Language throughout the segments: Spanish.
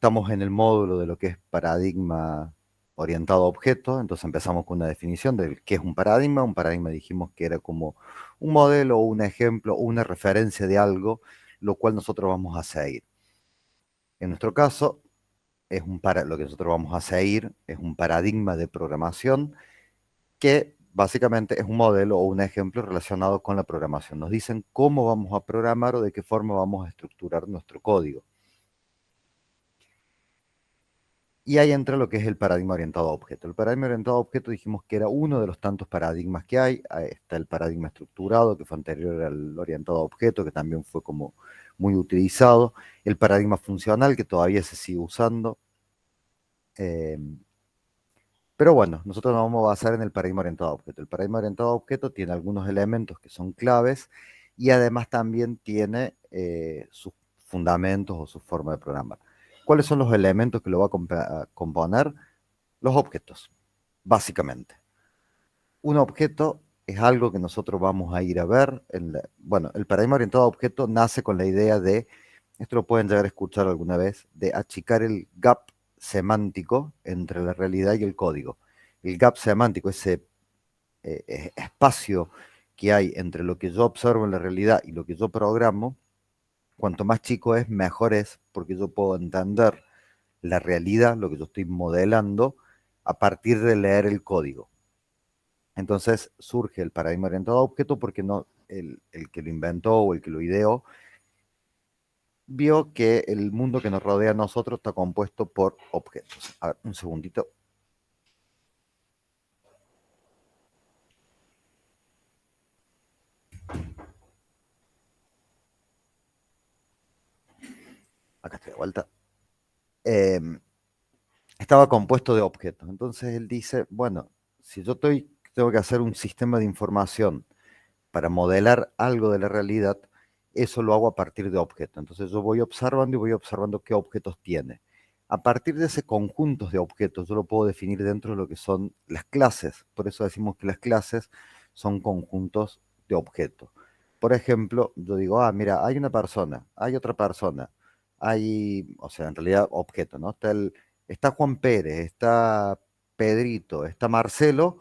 estamos en el módulo de lo que es paradigma orientado a objetos, entonces empezamos con una definición de qué es un paradigma. Un paradigma dijimos que era como un modelo, un ejemplo, una referencia de algo, lo cual nosotros vamos a seguir. En nuestro caso, lo que nosotros vamos a seguir es un paradigma de programación que básicamente es un modelo o un ejemplo relacionado con la programación. Nos dicen cómo vamos a programar o de qué forma vamos a estructurar nuestro código. Y ahí entra lo que es el paradigma orientado a objeto. El paradigma orientado a objeto dijimos que era uno de los tantos paradigmas que hay. Ahí está el paradigma estructurado, que fue anterior al orientado a objeto, que también fue como muy utilizado. El paradigma funcional, que todavía se sigue usando. Eh, pero bueno, nosotros nos vamos a basar en el paradigma orientado a objeto. El paradigma orientado a objeto tiene algunos elementos que son claves y además también tiene sus fundamentos o su forma de programar. ¿Cuáles son los elementos que lo va a componer? Los objetos, básicamente. Un objeto es algo que nosotros vamos a ir a ver. Bueno, el paradigma orientado a objeto nace con la idea de, esto lo pueden llegar a escuchar alguna vez, de achicar el gap semántico entre la realidad y el código. El gap semántico, ese espacio que hay entre lo que yo observo en la realidad y lo que yo programo, cuanto más chico es, mejor es, porque yo puedo entender la realidad, lo que yo estoy modelando, a partir de leer el código. Entonces surge el paradigma orientado a objeto porque no, el que lo inventó o el que lo ideó vio que el mundo que nos rodea a nosotros está compuesto por objetos. A ver, un segundito. Acá estoy de vuelta. Eh, Estaba compuesto de objetos. Entonces él dice, bueno, si yo tengo que hacer un sistema de información para modelar algo de la realidad, eso lo hago a partir de objetos. Entonces yo voy observando y voy observando qué objetos tiene. A partir de ese conjunto de objetos, yo lo puedo definir dentro de lo que son las clases. Por eso decimos que las clases son conjuntos de objetos. Por ejemplo, yo digo, mira, hay una persona, hay otra persona, o sea, en realidad objeto, ¿no? Está Juan Pérez, está Pedrito, está Marcelo.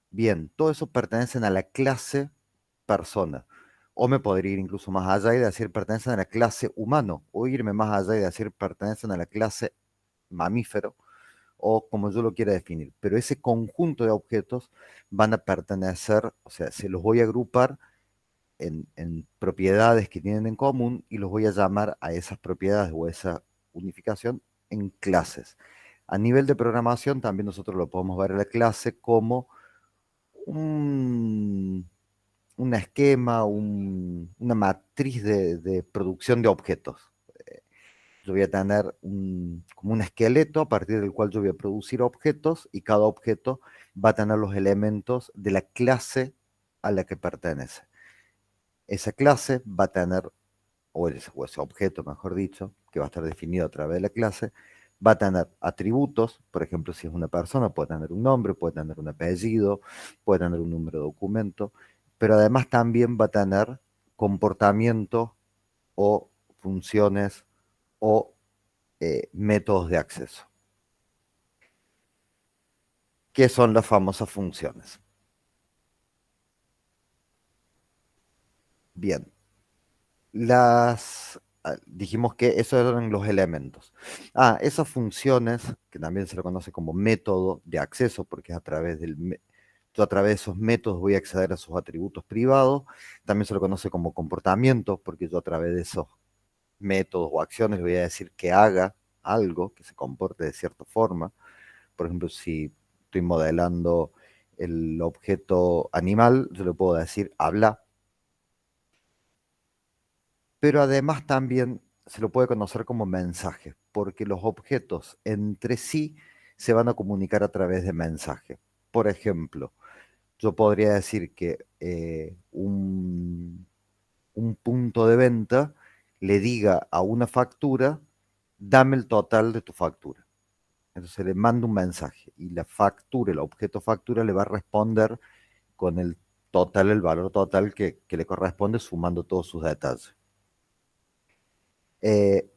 Bien, todos esos pertenecen a la clase persona. O me podría ir incluso más allá y decir pertenecen a la clase humano, o irme más allá y decir pertenecen a la clase mamífero, o como yo lo quiera definir. Pero ese conjunto de objetos van a pertenecer, o sea, se los voy a agrupar en propiedades que tienen en común y los voy a llamar a esas propiedades o esa unificación en clases. A nivel de programación, también nosotros lo podemos ver en la clase como un, un esquema, una matriz de producción de objetos. Yo voy a tener como un esqueleto a partir del cual yo voy a producir objetos y cada objeto va a tener los elementos de la clase a la que pertenece. Esa clase va a tener, o ese objeto, mejor dicho, que va a estar definido a través de la clase, va a tener atributos. Por ejemplo, si es una persona, puede tener un nombre, puede tener un apellido, puede tener un número de documento, pero además también va a tener comportamientos o funciones o métodos de acceso. ¿Qué son las famosas funciones? Bien, dijimos que esos eran los elementos. Esas funciones, que también se lo conoce como método de acceso, porque es yo a través de esos métodos voy a acceder a sus atributos privados. También se lo conoce como comportamiento, porque yo a través de esos métodos o acciones le voy a decir que haga algo, que se comporte de cierta forma. Por ejemplo, si estoy modelando el objeto animal, yo le puedo decir habla, pero además también se lo puede conocer como mensaje, porque los objetos entre sí se van a comunicar a través de mensaje. Por ejemplo, yo podría decir que un punto de venta le diga a una factura, dame el total de tu factura. Entonces le manda un mensaje y la factura, el objeto factura le va a responder con el total, el valor total que le corresponde sumando todos sus detalles. Eh,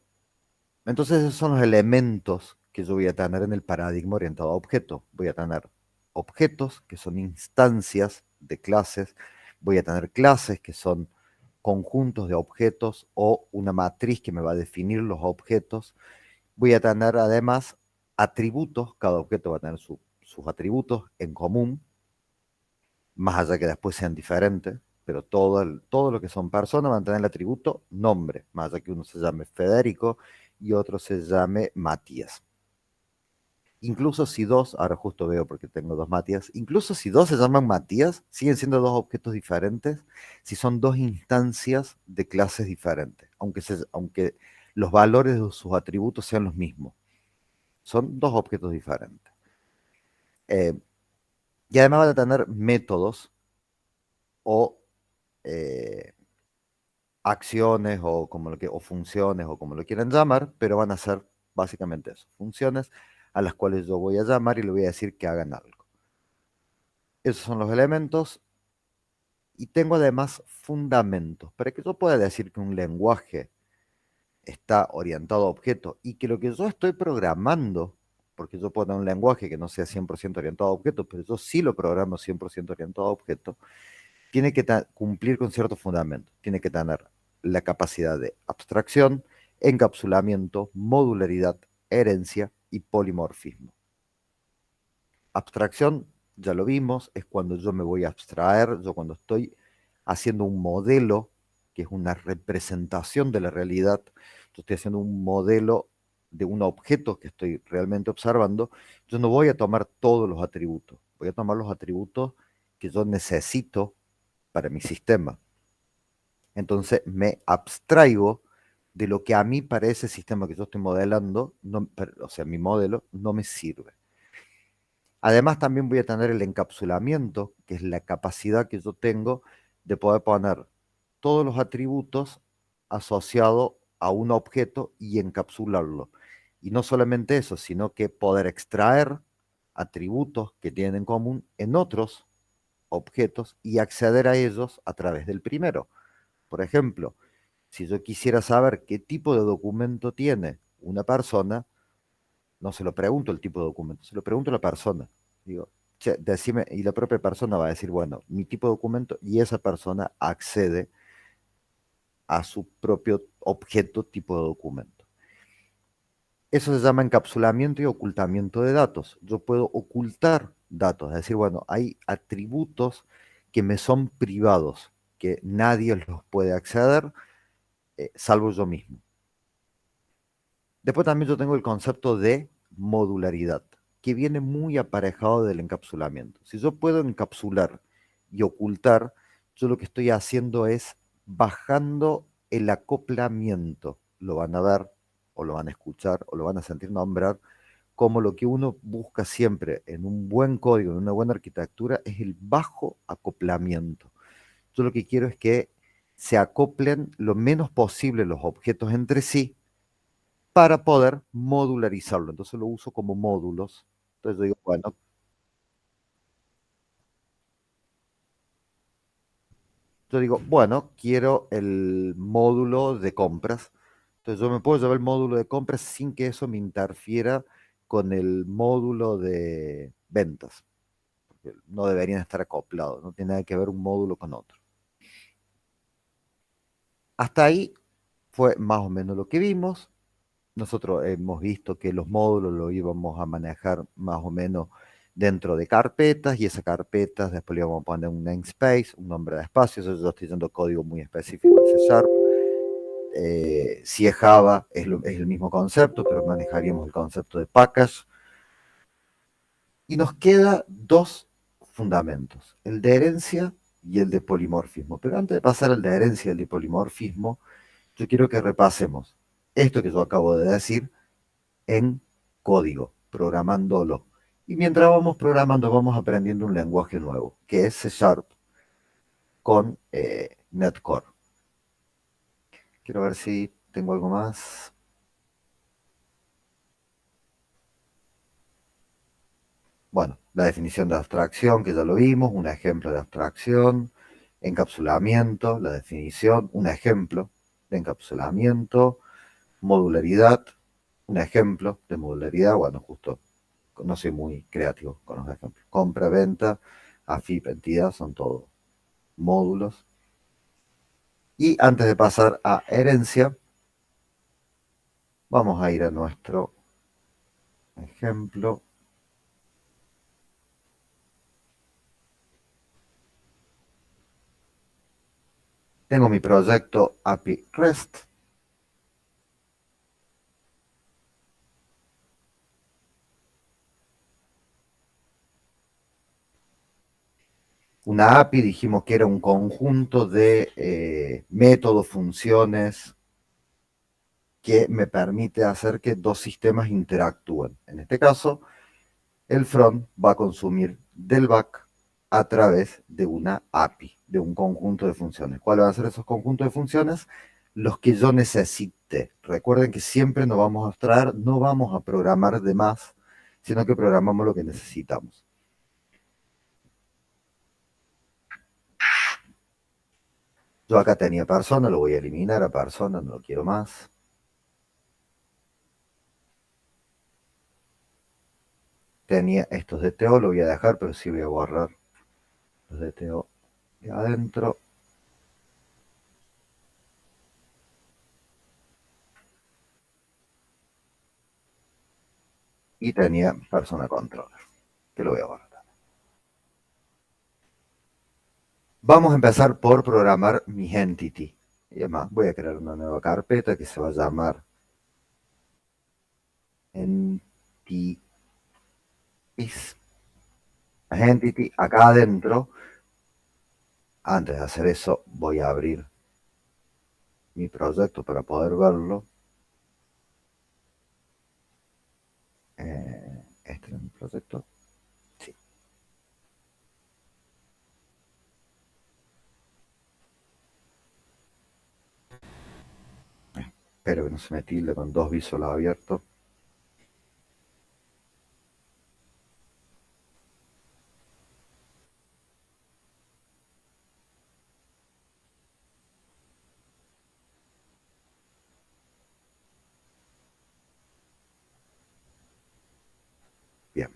Entonces esos son los elementos que yo voy a tener en el paradigma orientado a objetos. Voy a tener objetos que son instancias de clases, voy a tener clases que son conjuntos de objetos o una matriz que me va a definir los objetos. Voy a tener además atributos, cada objeto va a tener sus atributos en común, más allá que después sean diferentes, pero todo lo que son personas van a tener el atributo nombre, más allá que uno se llame Federico y otro se llame Matías. Incluso si dos, ahora justo veo porque tengo dos Matías, incluso si dos se llaman Matías, siguen siendo dos objetos diferentes si son dos instancias de clases diferentes, aunque los valores de sus atributos sean los mismos. Son dos objetos diferentes. Eh, y además van a tener métodos o eh, acciones o funciones o como lo quieran llamar, pero van a ser básicamente eso, funciones a las cuales yo voy a llamar y le voy a decir que hagan algo. Esos son los elementos y tengo además fundamentos para que yo pueda decir que un lenguaje está orientado a objetos y que lo que yo estoy programando, porque yo puedo tener un lenguaje que no sea 100% orientado a objetos, pero yo sí lo programo 100% orientado a objetos, tiene que cumplir con ciertos fundamentos. Tiene que tener la capacidad de abstracción, encapsulamiento, modularidad, herencia y polimorfismo. Abstracción, ya lo vimos, es cuando yo me voy a abstraer, yo cuando estoy haciendo un modelo, que es una representación de la realidad, yo estoy haciendo un modelo de un objeto que estoy realmente observando, yo no voy a tomar todos los atributos, voy a tomar los atributos que yo necesito para mi sistema. Entonces me abstraigo de lo que a mí para ese sistema que yo estoy modelando, no, o sea, mi modelo no me sirve. Además, también voy a tener el encapsulamiento, que es la capacidad que yo tengo de poder poner todos los atributos asociados a un objeto y encapsularlo. Y no solamente eso, sino que poder extraer atributos que tienen en común en otros objetos y acceder a ellos a través del primero. Por ejemplo, si yo quisiera saber qué tipo de documento tiene una persona, no se lo pregunto el tipo de documento, se lo pregunto a la persona. Digo, che, decime, y la propia persona va a decir, bueno, mi tipo de documento, y esa persona accede a su propio objeto tipo de documento. Eso se llama encapsulamiento y ocultamiento de datos. Yo puedo ocultar datos, es decir, bueno, hay atributos que me son privados, que nadie los puede acceder, salvo yo mismo. Después también yo tengo el concepto de modularidad, que viene muy aparejado del encapsulamiento. Si yo puedo encapsular y ocultar, yo lo que estoy haciendo es bajando el acoplamiento. Lo van a ver, o lo van a escuchar, o lo van a sentir nombrar, como lo que uno busca siempre en un buen código, en una buena arquitectura, es el bajo acoplamiento. Yo lo que quiero es que se acoplen lo menos posible los objetos entre sí para poder modularizarlo. Entonces lo uso como módulos. Entonces yo digo, bueno, quiero el módulo de compras. Entonces yo me puedo llevar el módulo de compras sin que eso me interfiera con el módulo de ventas. Porque no deberían estar acoplados, no tiene nada que ver un módulo con otro. Hasta ahí fue más o menos lo que vimos. Nosotros hemos visto que los módulos lo íbamos a manejar más o menos dentro de carpetas y esas carpetas después le vamos a poner un namespace, un nombre de espacio. Eso yo estoy usando código muy específico de C Sharp. Si es Java es el mismo concepto, pero manejaríamos el concepto de package. Y nos queda dos fundamentos, el de herencia y el de polimorfismo. Pero antes de pasar al de herencia y el de polimorfismo, yo quiero que repasemos esto que yo acabo de decir en código, programándolo. Y mientras vamos programando, vamos aprendiendo un lenguaje nuevo, que es C Sharp con Netcore. Quiero ver si tengo algo más. Bueno, la definición de abstracción, que ya lo vimos, un ejemplo de abstracción, encapsulamiento, la definición, un ejemplo de encapsulamiento, modularidad. Un ejemplo de modularidad, bueno, justo no soy muy creativo con los ejemplos. Compra, venta, AFIP, entidad, son todos módulos. Y antes de pasar a herencia, vamos a ir a nuestro ejemplo. Tengo mi proyecto API REST. Una API dijimos que era un conjunto de métodos, funciones que me permite hacer que dos sistemas interactúen. En este caso, el front va a consumir del back a través de una API, de un conjunto de funciones. ¿Cuáles van a ser esos conjuntos de funciones? Los que yo necesite. Recuerden que siempre nos vamos a abstraer, no vamos a programar de más, sino que programamos lo que necesitamos. Yo acá tenía persona, lo voy a eliminar a persona, no lo quiero más. Tenía estos de TO, lo voy a dejar, pero sí voy a borrar los de TO de adentro. Y tenía persona controller, que lo voy a borrar. Vamos a empezar por programar mi entity. Y además voy a crear una nueva carpeta que se va a llamar entities. Entity. Acá adentro, antes de hacer eso, voy a abrir mi proyecto para poder verlo. Este es mi proyecto. Sí. Espero que no se me tilde con dos visuales abiertos. Bien.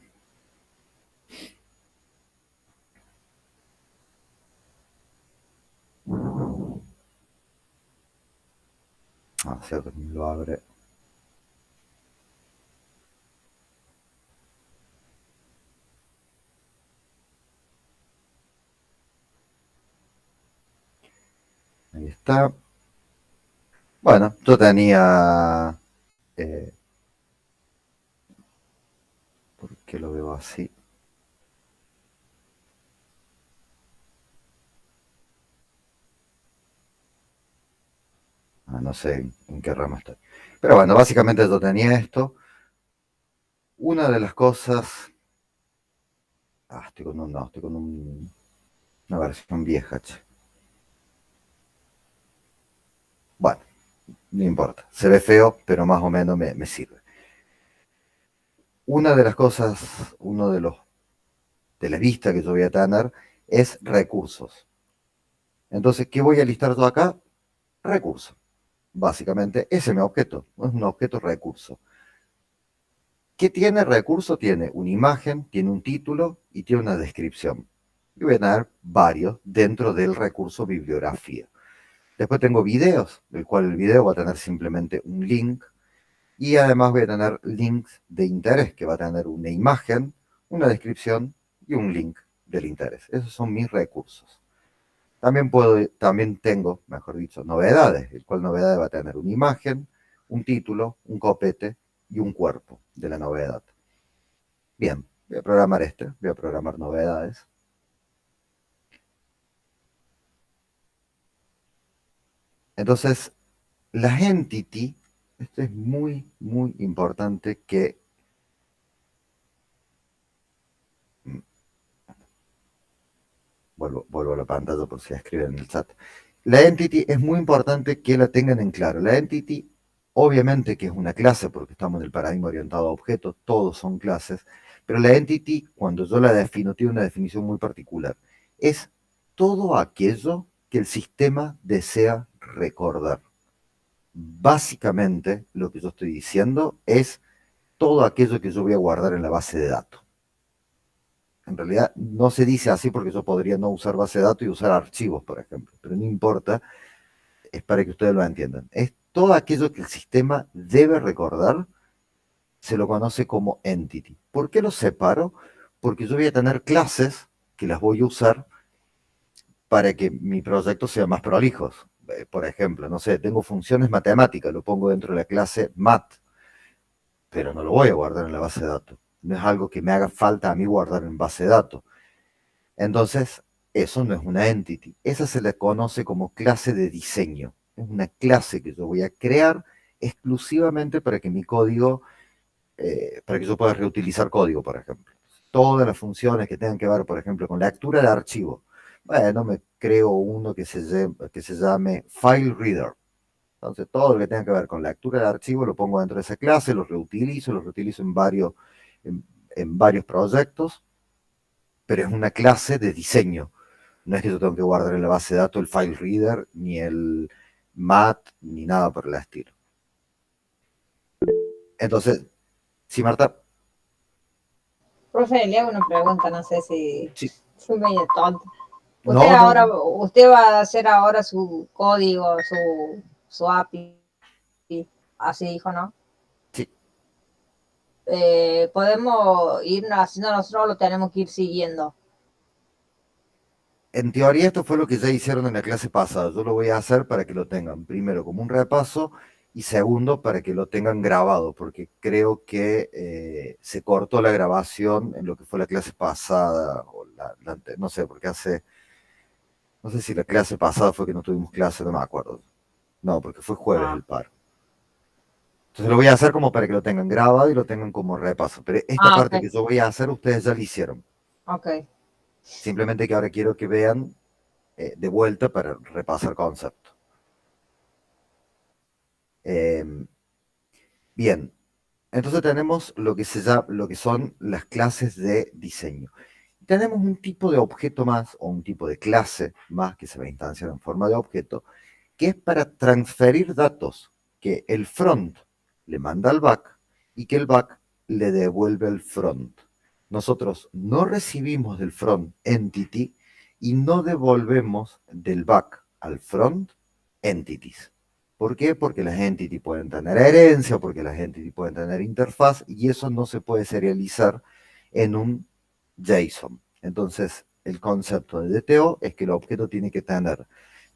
Ah, cierto, lo abre. Ahí está. Bueno, yo tenía... ¿por qué lo veo así? No sé en qué rama estoy. Pero bueno, básicamente yo tenía esto. Una de las cosas... estoy con un... No, estoy con una versión vieja, che. Bueno, no importa. Se ve feo, pero más o menos me sirve. Una de las cosas, uno de las vistas que yo voy a tener es recursos. Entonces, ¿qué voy a listar yo acá? Recursos. Básicamente, ese es mi objeto. Es un objeto recurso. ¿Qué tiene recurso? Tiene una imagen, tiene un título y tiene una descripción. Y voy a tener varios dentro del recurso bibliografía. Después tengo videos, del cual el video va a tener simplemente un link. Y además voy a tener links de interés, que va a tener una imagen, una descripción y un link del interés. Esos son mis recursos. También tengo, mejor dicho, novedades, el cual novedades va a tener una imagen, un título, un copete y un cuerpo de la novedad. Bien, voy a programar voy a programar novedades. Entonces, las entity, esto es muy, muy importante que... mm, vuelvo a la pantalla por si escriben en el chat. La entity es muy importante que la tengan en claro. La entity, obviamente que es una clase, porque estamos en el paradigma orientado a objetos, todos son clases, pero la entity, cuando yo la defino, tiene una definición muy particular. Es todo aquello que el sistema desea recordar. básicamente lo que yo estoy diciendo es todo aquello que yo voy a guardar en la base de datos. En realidad no se dice así porque yo podría no usar base de datos y usar archivos, por ejemplo, pero no importa, es para que ustedes lo entiendan. Es todo aquello que el sistema debe recordar, se lo conoce como entity. ¿Por qué lo separo? Porque yo voy a tener clases que las voy a usar para que mi proyecto sea más prolijo. Por ejemplo, no sé, tengo funciones matemáticas, lo pongo dentro de la clase math, pero no lo voy a guardar en la base de datos. No es algo que me haga falta a mí guardar en base de datos. Entonces, eso no es una entity. Esa se le conoce como clase de diseño. Es una clase que yo voy a crear exclusivamente para que mi código, para que yo pueda reutilizar código, por ejemplo. Todas las funciones que tengan que ver, por ejemplo, con lectura de archivo. Bueno, me creo uno que se llame File Reader. Entonces, todo lo que tenga que ver con lectura de archivo lo pongo dentro de esa clase, lo reutilizo en, en varios proyectos, pero es una clase de diseño. No es que yo tengo que guardar en la base de datos el file reader, ni el mat, ni nada por el estilo. Entonces, sí, Marta. Profe, le hago una pregunta, no sé si Sí. soy medio tonta. No, no, no. Usted va a hacer ahora su código, su API, así dijo, ¿no? Sí. Podemos ir haciendo nosotros, lo tenemos que ir siguiendo. En teoría esto fue lo que ya hicieron en la clase pasada. Yo lo voy a hacer para que lo tengan primero como un repaso y segundo para que lo tengan grabado, porque creo que se cortó la grabación en lo que fue la clase pasada, o no sé, porque no sé si la clase pasada fue que no tuvimos clase, no me acuerdo. No, porque fue jueves Ah, el paro. Entonces lo voy a hacer como para que lo tengan grabado y lo tengan como repaso. Pero esta parte ok, que yo voy a hacer, ustedes ya la hicieron. ok. Simplemente que ahora quiero que vean de vuelta para repasar concepto. Eh, bien, entonces tenemos lo que son las clases de diseño. Tenemos un tipo de objeto más o un tipo de clase más que se va a instanciar en forma de objeto, que es para transferir datos que el front le manda al back y que el back le devuelve al front. Nosotros no recibimos del front entity y no devolvemos del back al front entities. ¿Por qué? Porque las entities pueden tener herencia, porque las entities pueden tener interfaz y eso no se puede serializar en un JSON. Entonces, el concepto de DTO es que el objeto tiene que tener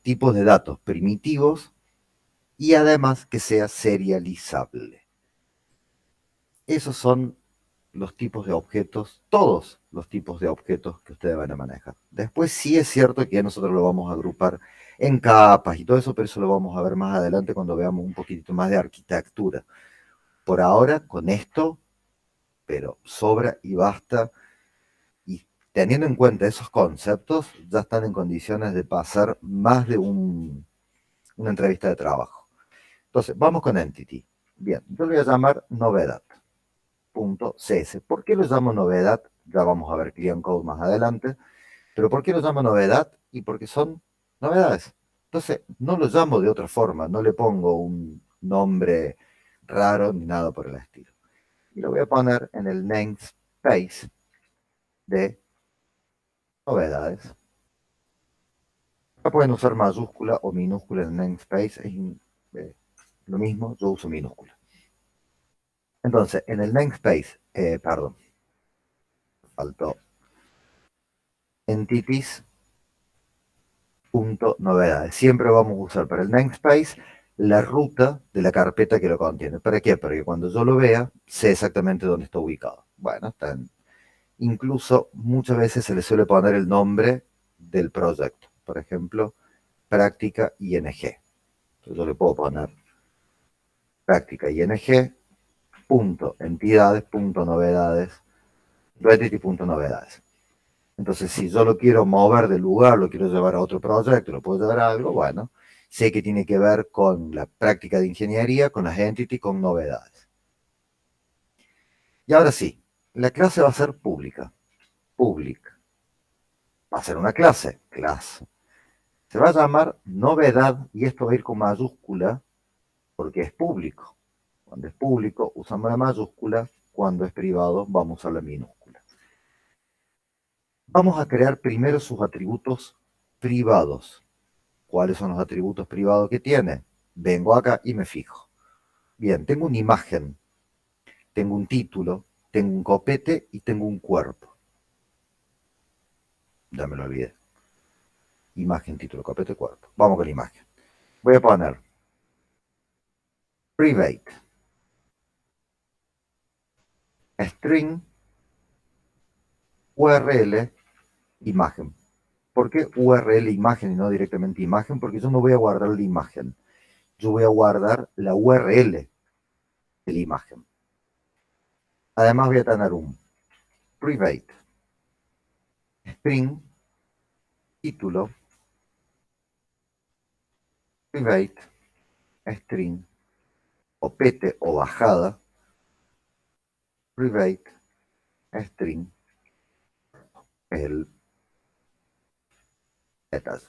tipos de datos primitivos y además que sea serializable. Esos son los tipos de objetos, todos los tipos de objetos que ustedes van a manejar. Después sí es cierto que nosotros lo vamos a agrupar en capas y todo eso, pero eso lo vamos a ver más adelante cuando veamos un poquito más de arquitectura. Por ahora, con esto, pero sobra y basta. Y teniendo en cuenta esos conceptos, ya están en condiciones de pasar más de una entrevista de trabajo. Entonces, vamos con Entity. Bien, yo lo voy a llamar novedad.cs. ¿Por qué lo llamo novedad? Ya vamos a ver Clean Code más adelante. Pero ¿por qué lo llamo novedad? Y porque son novedades. Entonces, no lo llamo de otra forma, no le pongo un nombre raro ni nada por el estilo. Y lo voy a poner en el namespace de novedades. Acá pueden usar mayúscula o minúscula en el namespace, es lo mismo, yo uso minúscula. Entonces, en el namespace, perdón, faltó entities.novedades. Siempre vamos a usar para el namespace la ruta de la carpeta que lo contiene. ¿Para qué? Para que cuando yo lo vea, sé exactamente dónde está ubicado. Bueno, incluso muchas veces se le suele poner el nombre del proyecto. Por ejemplo, práctica ING. Entonces yo le puedo poner práctica ING, punto entidades, punto novedades, entity, punto novedades. Entonces, si yo lo quiero mover del lugar, lo quiero llevar a otro proyecto, lo puedo llevar a algo, bueno, sé que tiene que ver con la práctica de ingeniería, con las entities, con novedades. Y ahora sí, la clase va a ser pública. Public. Va a ser una clase. Se va a llamar novedad, y esto va a ir con mayúscula, porque es público. Cuando es público usamos la mayúscula, cuando es privado vamos a usar la minúscula. Vamos a crear primero sus atributos privados. ¿Cuáles son los atributos privados que tiene? Vengo acá y me fijo. Bien, tengo una imagen, tengo un título, tengo un copete y tengo un cuerpo. Ya me lo olvidé. Imagen, título, copete, cuerpo. Vamos con la imagen. Voy a poner private string URL imagen. ¿Por qué URL imagen y no directamente imagen? Porque yo no voy a guardar la imagen. Yo voy a guardar la URL de la imagen. Además voy a tener un private string título private string copete o bajada private string el detalle.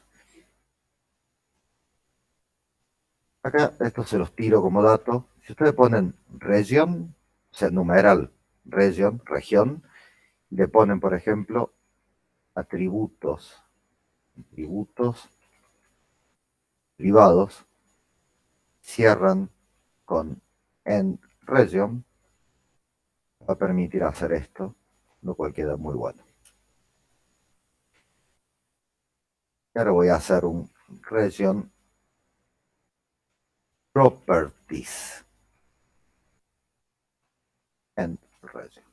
Acá esto se los tiro como dato. Si ustedes ponen region, o sea, numeral, región, le ponen, por ejemplo, atributos privados, cierran con end region, va a permitir hacer esto, lo cual queda muy bueno. Y ahora voy a hacer un region properties end region.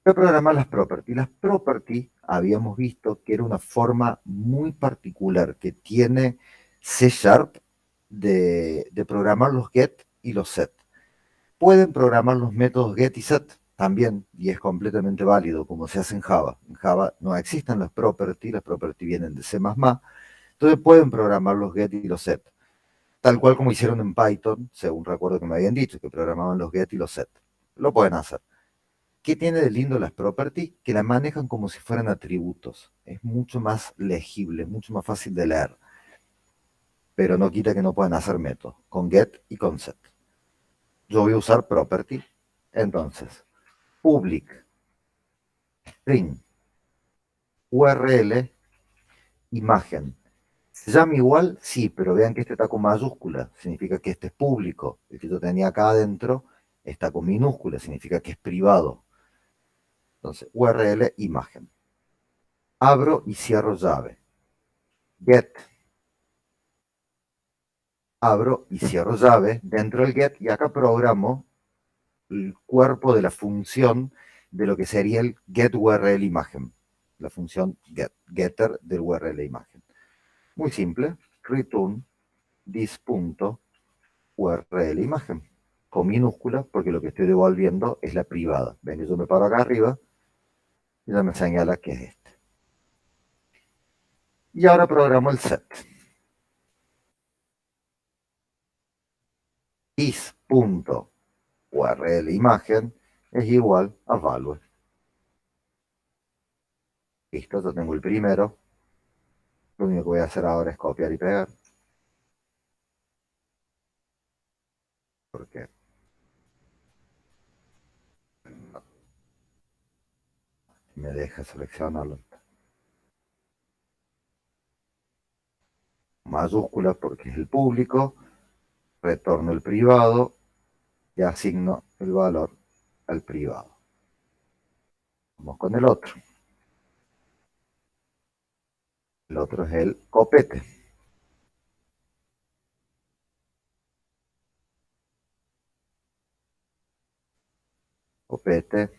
Voy a programar las properties. Las properties habíamos visto que era una forma muy particular que tiene C Sharp de programar los get y los set. Pueden programar los métodos get y set también, y es completamente válido, como se hace en Java. En Java no existen las properties vienen de C++, entonces pueden programar los get y los set, tal cual como hicieron en Python, según recuerdo que me habían dicho, que programaban los get y los set. Lo pueden hacer. ¿Qué tiene de lindo las properties? Que la manejan como si fueran atributos. Es mucho más legible, mucho más fácil de leer. Pero no quita que no puedan hacer métodos, con get y con set. Yo voy a usar property, entonces, public string URL imagen. ¿Se llama igual? Sí, pero vean que este está con mayúscula, significa que este es público. El que yo tenía acá adentro está con minúscula, significa que es privado. Entonces, URL imagen. Abro y cierro llave. Get. Abro y cierro llave dentro del get y acá programo el cuerpo de la función de lo que sería el get URL imagen. La función getter del URL imagen. Muy simple. Return this.url imagen. Con minúscula porque lo que estoy devolviendo es la privada. Ven que yo me paro acá arriba y ya me señala que es este. Y ahora programo el set. This.url imagen es igual a value. Listo, yo tengo el primero. Lo único que voy a hacer ahora es copiar y pegar. Porque me deja seleccionarlo. Mayúscula porque es el público. Retorno el privado y asigno el valor al privado. Vamos con el otro. El otro es el copete. Copete,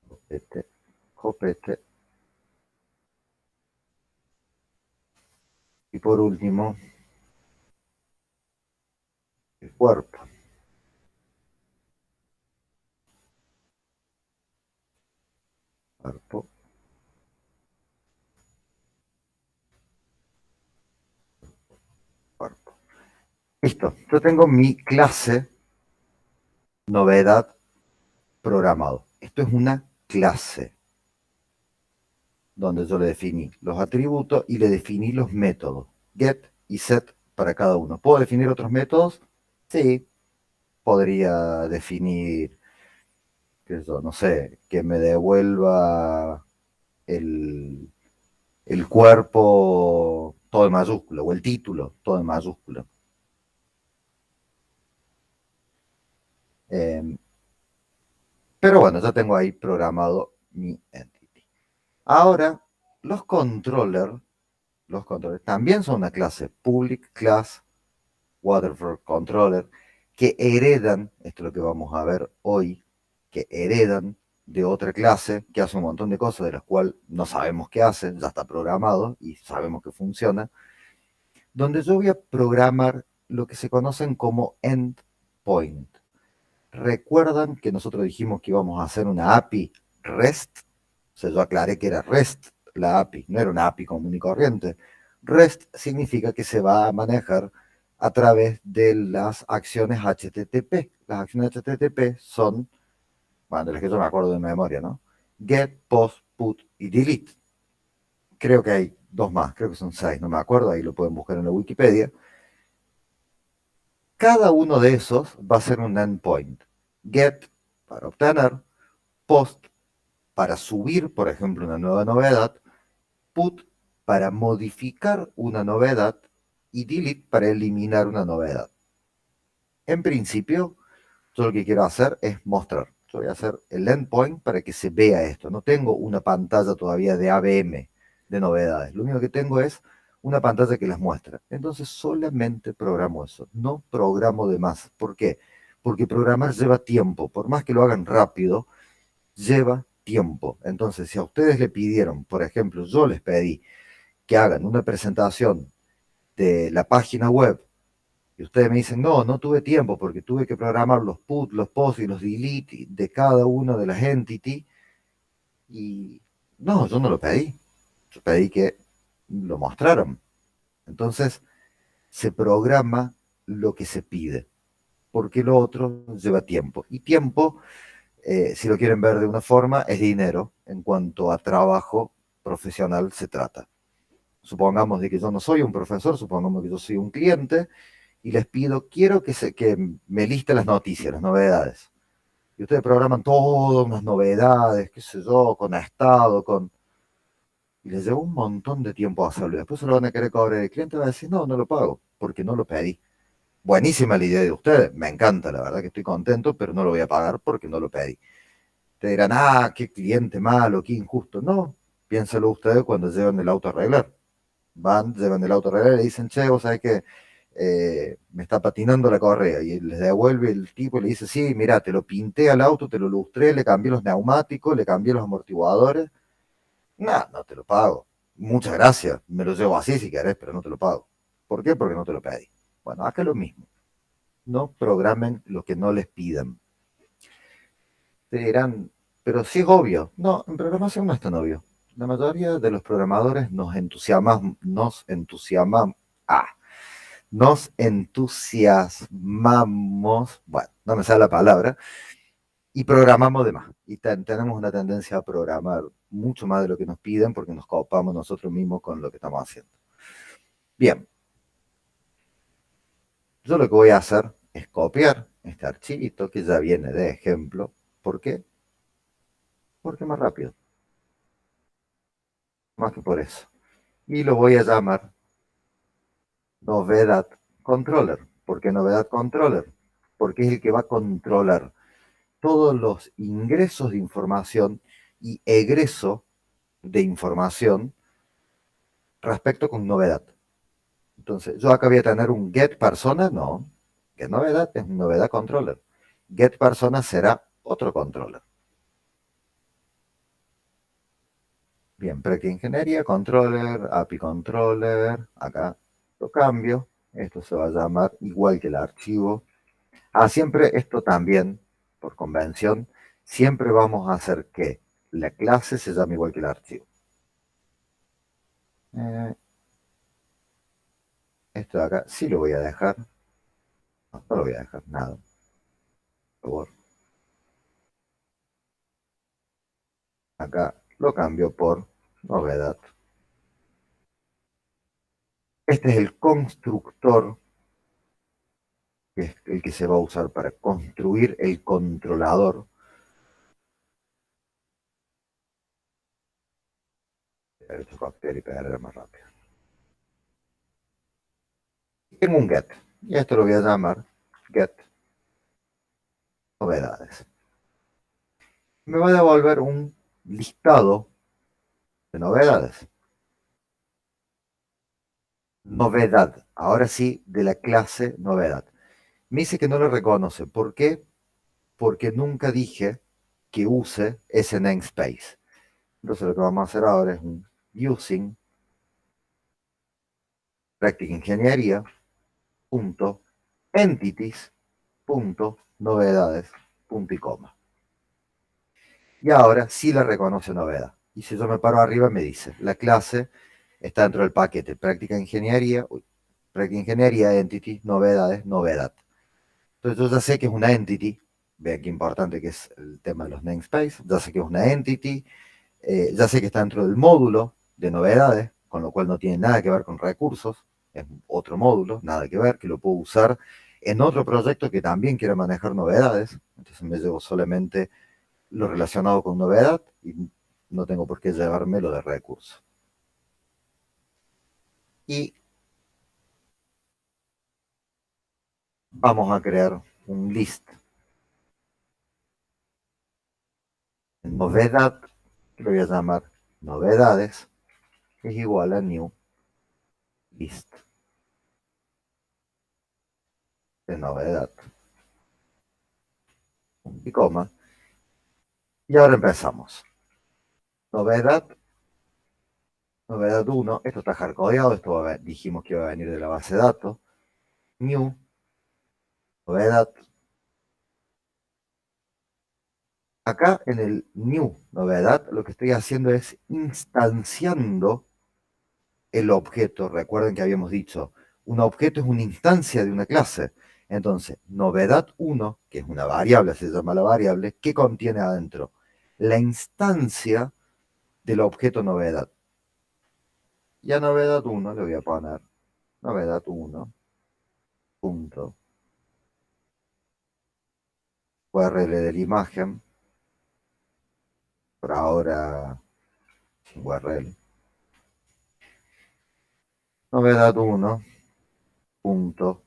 copete, copete. Y por último, el cuerpo. Cuerpo. Cuerpo. Listo. Yo tengo mi clase novedad programado. Esto es una clase donde yo le definí los atributos y le definí los métodos get y set para cada uno. ¿Puedo definir otros métodos? Sí, podría definir, qué sé yo, no sé, que me devuelva el, el cuerpo todo en mayúscula, o el título todo en mayúscula. Eh, pero bueno, ya tengo ahí programado mi entity. Ahora, los controllers también son una clase public class Waterford Controller, que heredan, esto es lo que vamos a ver hoy, que heredan de otra clase que hace un montón de cosas de las cuales no sabemos qué hace, ya está programado y sabemos que funciona, donde yo voy a programar lo que se conocen como endpoint. ¿Recuerdan que nosotros dijimos que íbamos a hacer una API REST? O sea, yo aclaré que era REST la API, no era una API común y corriente. REST significa que se va a manejar a través de las acciones HTTP. Las acciones HTTP son, bueno, de las que yo me acuerdo de memoria, ¿no? Get, post, put y delete. Creo que hay dos más, creo que son seis, no me acuerdo, ahí lo pueden buscar en la Wikipedia. Cada uno de esos va a ser un endpoint. Get para obtener, post para subir, por ejemplo, una nueva novedad, put para modificar una novedad y delete para eliminar una novedad. En principio, yo lo que quiero hacer es mostrar. Yo voy a hacer el endpoint para que se vea esto. No tengo una pantalla todavía de ABM de novedades. Lo único que tengo es una pantalla que las muestra. Entonces solamente programo eso. No programo de más. ¿Por qué? Porque programar lleva tiempo. Por más que lo hagan rápido, lleva tiempo. Entonces, si a ustedes le pidieron, por ejemplo, yo les pedí que hagan una presentación de la página web y ustedes me dicen, no, no tuve tiempo porque tuve que programar los put, los post y los delete de cada una de las entities. Y no, yo no lo pedí. Yo pedí que lo mostraran. Entonces, se programa lo que se pide, porque lo otro lleva tiempo. Y tiempo, si lo quieren ver de una forma, es dinero en cuanto a trabajo profesional se trata. Supongamos de que yo no soy un profesor, supongamos que yo soy un cliente y les pido, quiero que me liste las noticias, las novedades. Y ustedes programan todas unas novedades, qué sé yo, con estado, con... Y les lleva un montón de tiempo hacerlo. Y después se lo van a querer cobrar. El cliente va a decir, no, no lo pago, porque no lo pedí. Buenísima la idea de ustedes, me encanta, la verdad que estoy contento, pero no lo voy a pagar porque no lo pedí. Te dirán, ah, qué cliente malo, qué injusto. No, piénselo ustedes cuando llevan el auto a arreglar. Van, llevan el auto a arreglar y le dicen, che, vos sabés que me está patinando la correa. Y les devuelve el tipo y le dice, sí, mira, te lo pinté al auto, te lo lustré, le cambié los neumáticos, le cambié los amortiguadores. No, no te lo pago. Muchas gracias, me lo llevo así si querés, pero no te lo pago. ¿Por qué? Porque no te lo pedí. Bueno, acá es lo mismo. No programen lo que no les pidan. Te dirán, pero sí es obvio. No, en programación no es tan obvio. La mayoría de los programadores ah, nos entusiasmamos, bueno, no me sale la palabra, y programamos de más. Y tenemos una tendencia a programar mucho más de lo que nos piden porque nos copamos nosotros mismos con lo que estamos haciendo. Bien, yo lo que voy a hacer es copiar este archivito que ya viene de ejemplo. ¿Por qué? Porque es más rápido, más que por eso. Y lo voy a llamar novedad controller. ¿Por qué novedad controller? Porque es el que va a controlar todos los ingresos de información y egreso de información respecto con novedad. Entonces, yo acá voy a tener un get persona, no. Get novedad es un novedad controller. Get persona será otro controller. Bien, ingeniería, controller, API controller, acá lo cambio. Esto se va a llamar igual que el archivo. Ah, siempre esto también, por convención, siempre vamos a hacer que la clase se llame igual que el archivo. Eh, Esto de acá sí lo voy a dejar. No, no lo voy a dejar nada. Por favor. Acá lo cambio por novedad. Este es el constructor, que es el que se va a usar para construir el controlador. Esto copiar y pegar más rápido. Tengo un get, y esto lo voy a llamar get novedades. Me va a devolver un listado de novedades. Novedad, ahora sí, de la clase novedad. Me dice que no lo reconoce. ¿Por qué? Porque nunca dije que use ese namespace. Entonces lo que vamos a hacer ahora es un using práctica ingeniería punto entities punto novedades punto y coma. Y ahora sí la reconoce novedad. Y si yo me paro arriba me dice, la clase está dentro del paquete práctica ingeniería, entity, novedades, novedad. Entonces yo ya sé que es una entity, vean qué importante que es el tema de los namespace, ya sé que es una entity, ya sé que está dentro del módulo de novedades, con lo cual no tiene nada que ver con recursos, es otro módulo, nada que ver, que lo puedo usar en otro proyecto que también quiera manejar novedades, entonces me llevo solamente lo relacionado con novedad y no tengo por qué llevarme lo de recursos. Y vamos a crear un list de novedad, que lo voy a llamar novedades, que es igual a new list de novedad y coma. Y ahora empezamos. Novedad, novedad 1, esto está hardcodeado, dijimos que iba a venir de la base de datos. New, novedad. Acá en el new novedad, lo que estoy haciendo es instanciando el objeto. Recuerden que habíamos dicho, un objeto es una instancia de una clase. Entonces, novedad 1, que es una variable, se llama la variable, ¿qué contiene adentro? La instancia del objeto novedad. Y a novedad 1 le voy a poner novedad 1 punto URL de la imagen, por ahora sin URL. Novedad 1 punto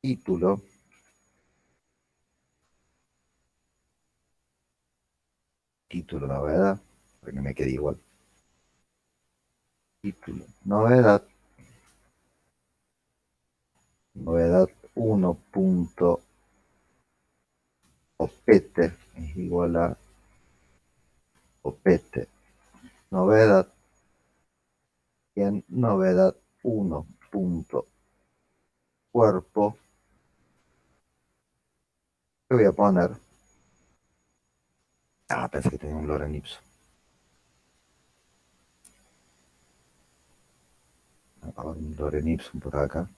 título, título novedad, para que me quede igual. Título novedad, novedad 1 punto opete es igual a opete novedad, y en novedad 1 punto cuerpo le voy a poner, pensé que tenía un Loren Ipsum, un Loren Ipsum por acá.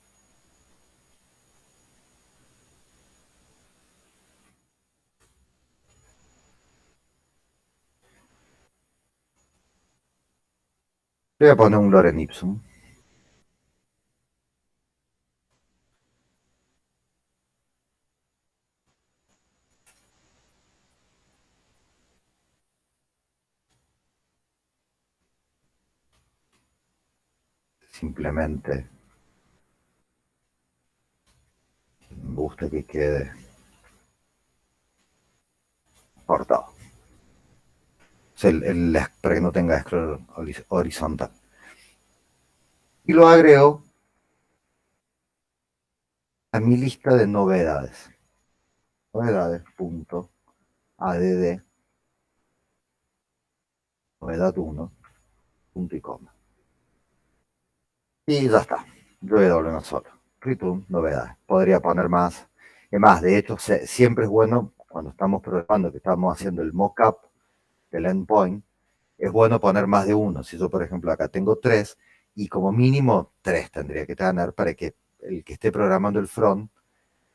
Le voy a poner un Loren Ipsum. Simplemente me gusta que quede cortado. O sea, para que no tenga scroll horizontal. Y lo agrego a mi lista de novedades. Novedades.add, novedad 1, punto y coma. Y ya está. Yo voy a darle uno solo. Return, novedades. Podría poner más. Es más, de hecho, siempre es bueno cuando estamos programando, que estamos haciendo el mockup del endpoint, es bueno poner más de uno. Si yo, por ejemplo, acá tengo 3, y como mínimo 3 tendría que tener para que el que esté programando el front,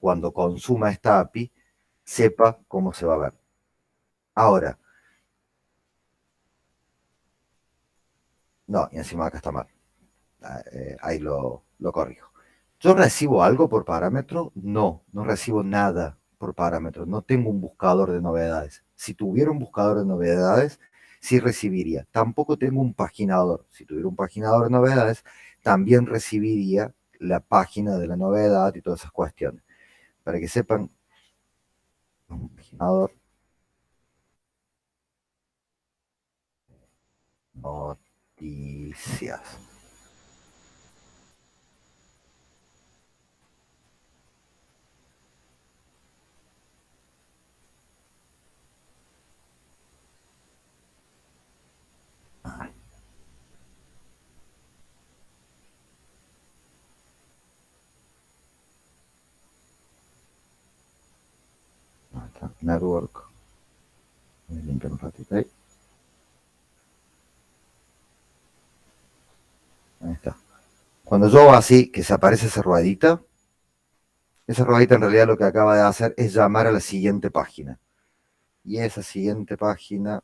cuando consuma esta API, sepa cómo se va a ver. Ahora, no, y encima acá está mal. ahí lo corrijo. ¿Yo recibo algo por parámetro? No, no recibo nada por parámetro. No tengo un buscador de novedades. Si tuviera un buscador de novedades, sí recibiría. Tampoco tengo un paginador. Si tuviera un paginador de novedades, también recibiría la página de la novedad y todas esas cuestiones. Para que sepan, un paginador, noticias. Ahí está, network. Voy a limpiar un ratito ahí. Ahí está. Cuando yo hago así, que se aparece esa ruedita en realidad lo que acaba de hacer es llamar a la siguiente página. Y esa siguiente página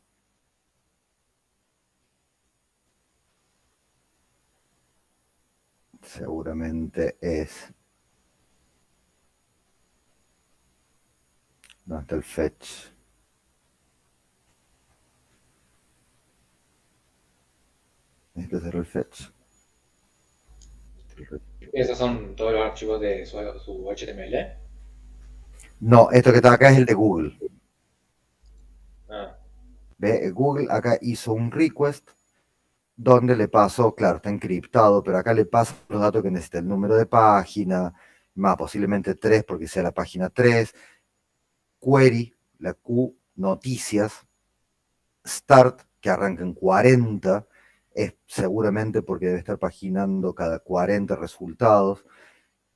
seguramente es... ¿Dónde está el fetch? Necesito hacer el fetch. Esos son todos los archivos de su HTML. No, esto que está acá es el de Google. Ah, ¿Ve? Google acá hizo un request donde le pasó, claro, está encriptado, pero acá le pasa los datos que necesita, el número de página, más posiblemente 3 porque sea la página 3, query, la Q, noticias, start, que arranca en 40, es seguramente porque debe estar paginando cada 40 resultados,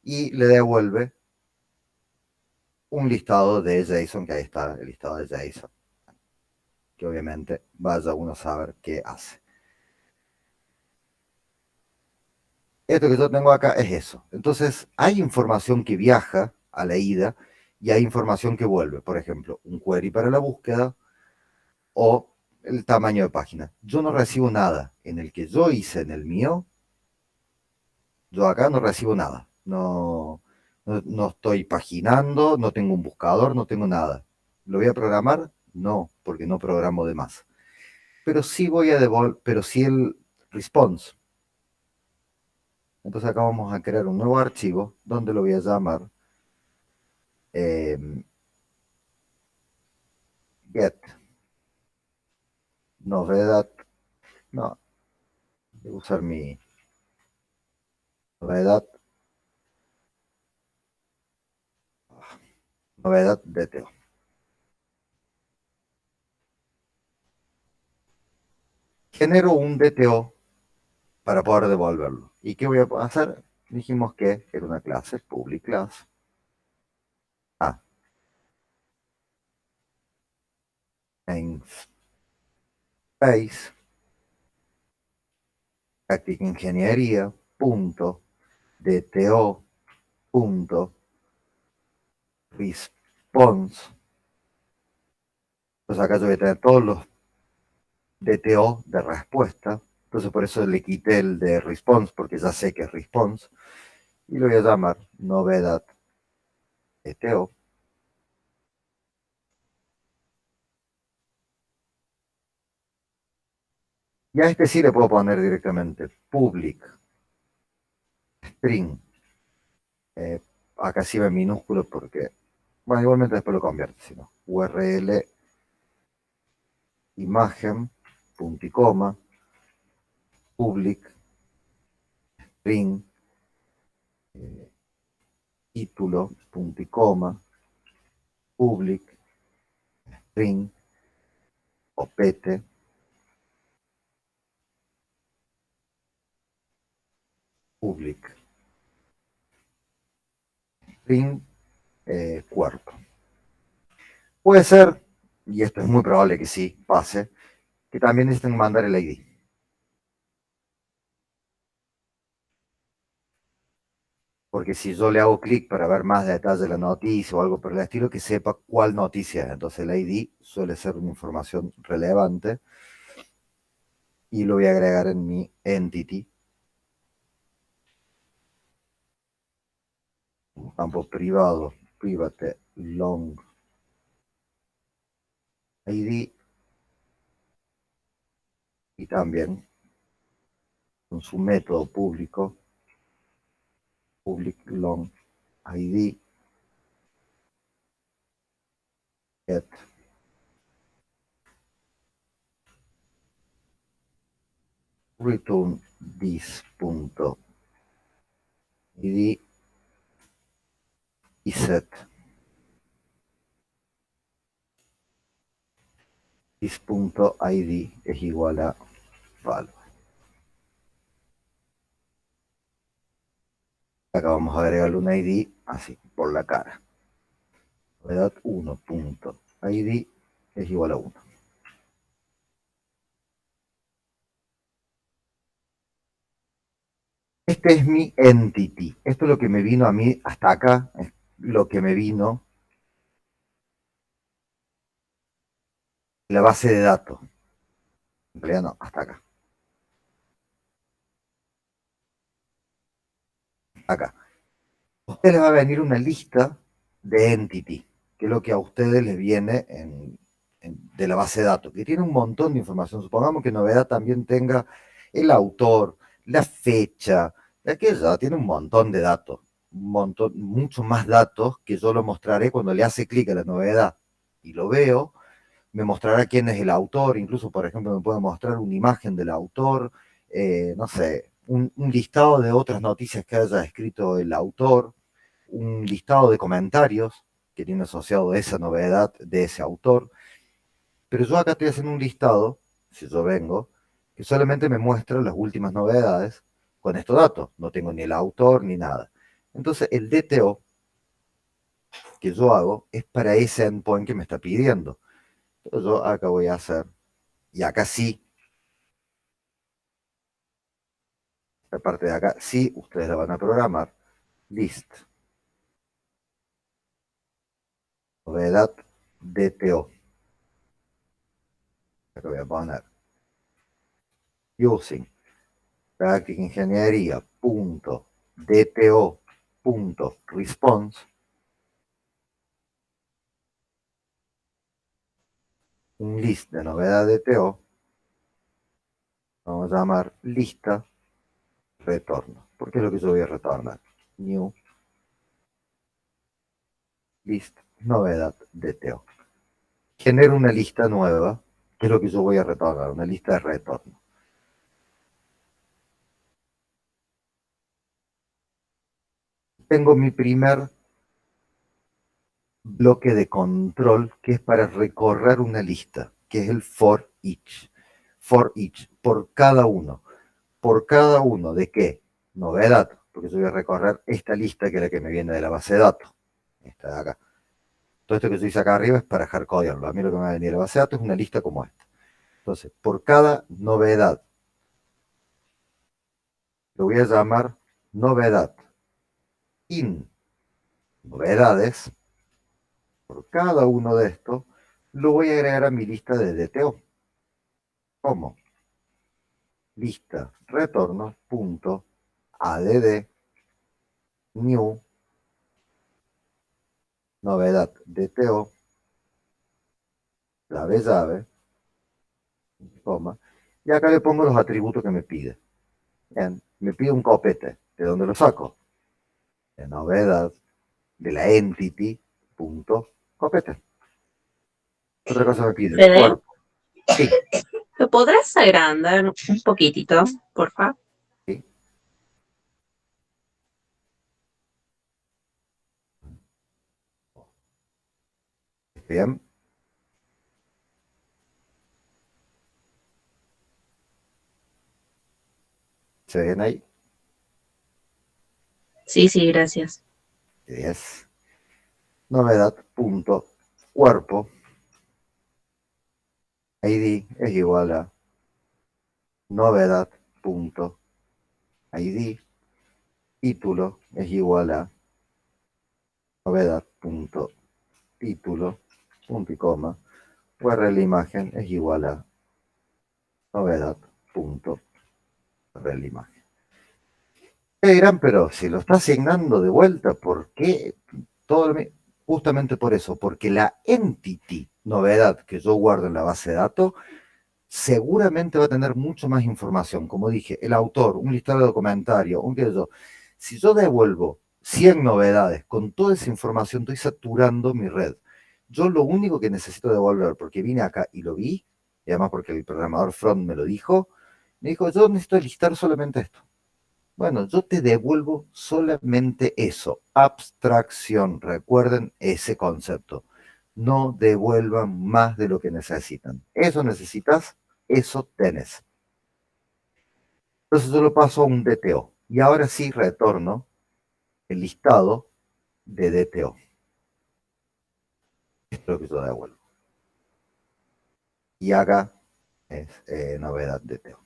y le devuelve un listado de JSON, que ahí está el listado de JSON, que obviamente vaya uno a saber qué hace. Esto que yo tengo acá es eso. Entonces, hay información que viaja a la ida y hay información que vuelve. Por ejemplo, un query para la búsqueda o el tamaño de página. Yo no recibo nada. En el que yo hice en el mío, yo acá no recibo nada. No estoy paginando, no tengo un buscador, no tengo nada. ¿Lo voy a programar? No, porque no programo de más. Pero sí voy a devolver, pero sí el response. Entonces acá vamos a crear un nuevo archivo donde lo voy a llamar eh, get novedad. No, voy a usar mi novedad, novedad DTO. Genero un DTO para poder devolverlo. ¿Y qué voy a hacer? Dijimos que era una clase, public class. Ah, namespace, práctica ingeniería, punto, DTO, punto, response. Entonces acá yo voy a tener todos los DTO de respuesta. Entonces por eso le quité el de response, porque ya sé que es response. Y lo voy a llamar novedad DTO. Y a este sí le puedo poner directamente public string. Eh, Acá sí va en minúsculo porque, bueno, igualmente después lo convierte, sino URL imagen, punto y coma, public string, título, punto y coma, public string, opete, public string, cuerpo. Puede ser, y esto es muy probable que sí pase, que también necesiten mandar el ID. Porque si yo le hago clic para ver más detalles de la noticia o algo por el estilo, que sepa cuál noticia es. Entonces el ID suele ser una información relevante y lo voy a agregar en mi entity un campo privado, private long ID, y también con su método público, public long ID, get return this.id y set this.id es igual a value. Acá vamos a agregarle un ID así, por la cara. Novedad 1.id es igual a 1. Este es mi entity. Esto es lo que me vino a mí hasta acá, es lo que me vino de la base de datos. En realidad no, hasta acá. Acá. A ustedes les va a venir una lista de entity, que es lo que a ustedes les viene de la base de datos, que tiene un montón de información. Supongamos que novedad también tenga el autor, la fecha, aquella tiene un montón de datos, un montón, muchos más datos que yo lo mostraré cuando le hace clic a la novedad y lo veo, me mostrará quién es el autor, incluso por ejemplo me puede mostrar una imagen del autor, no sé, un listado de otras noticias que haya escrito el autor, un listado de comentarios que tiene asociado esa novedad de ese autor, pero yo acá estoy haciendo un listado, si yo vengo, que solamente me muestra las últimas novedades con estos datos, no tengo ni el autor ni nada. Entonces el DTO que yo hago es para ese endpoint que me está pidiendo. Entonces yo acá voy a hacer, y acá sí, la parte de acá sí, ustedes la van a programar, list, novedad DTO. Acá voy a poner using práctica ingeniería punto DTO punto response, un list de novedad DTO, vamos a llamar lista retorno, porque es lo que yo voy a retornar. New list novedad DTO. Genero una lista nueva, que es lo que yo voy a retornar, una lista de retorno. Tengo mi primer bloque de control que es para recorrer una lista, que es el for each. For each, por cada uno. ¿Por cada uno de qué? Novedad, porque yo voy a recorrer esta lista que es la que me viene de la base de datos. Esta de acá. Todo esto que yo hice acá arriba es para hardcodearlo. A mí lo que me va a venir de la base de datos es una lista como esta. Entonces, por cada novedad, lo voy a llamar novedad in novedades. Por cada uno de estos, lo voy a agregar a mi lista de DTO. ¿Cómo? Lista retorno punto add new novedad DTO llave, coma, y acá le pongo los atributos que me pide. Bien, me pide un copete. ¿De dónde lo saco? De novedad de la entity punto copete. Otra cosa me pide el Fede, cuerpo. Sí, ¿lo podrás agrandar un poquitito, por favor? sí. Bien. ¿Se ven ahí? Sí, sí, gracias. 10. Novedad punto cuerpo. ID es igual a novedad punto ID. Título es igual a novedad punto título punto y coma. URL imagen es igual a novedad punto URL imagen. Dirán, pero si lo está asignando de vuelta, ¿por qué? Justamente por eso, porque la entity, novedad que yo guardo en la base de datos, seguramente va a tener mucho más información. Como dije, el autor, un listado de comentarios, un que yo. Si yo devuelvo 100 novedades con toda esa información, estoy saturando mi red. Yo lo único que necesito devolver, porque vine acá y lo vi, y además porque el programador front me dijo, yo necesito listar solamente esto. Bueno, yo te devuelvo solamente eso, abstracción. Recuerden ese concepto. No devuelvan más de lo que necesitan. Eso necesitas, eso tenés. Entonces yo lo paso a un DTO. Y ahora sí retorno el listado de DTO. Esto es lo que yo devuelvo. Y acá es novedad DTO.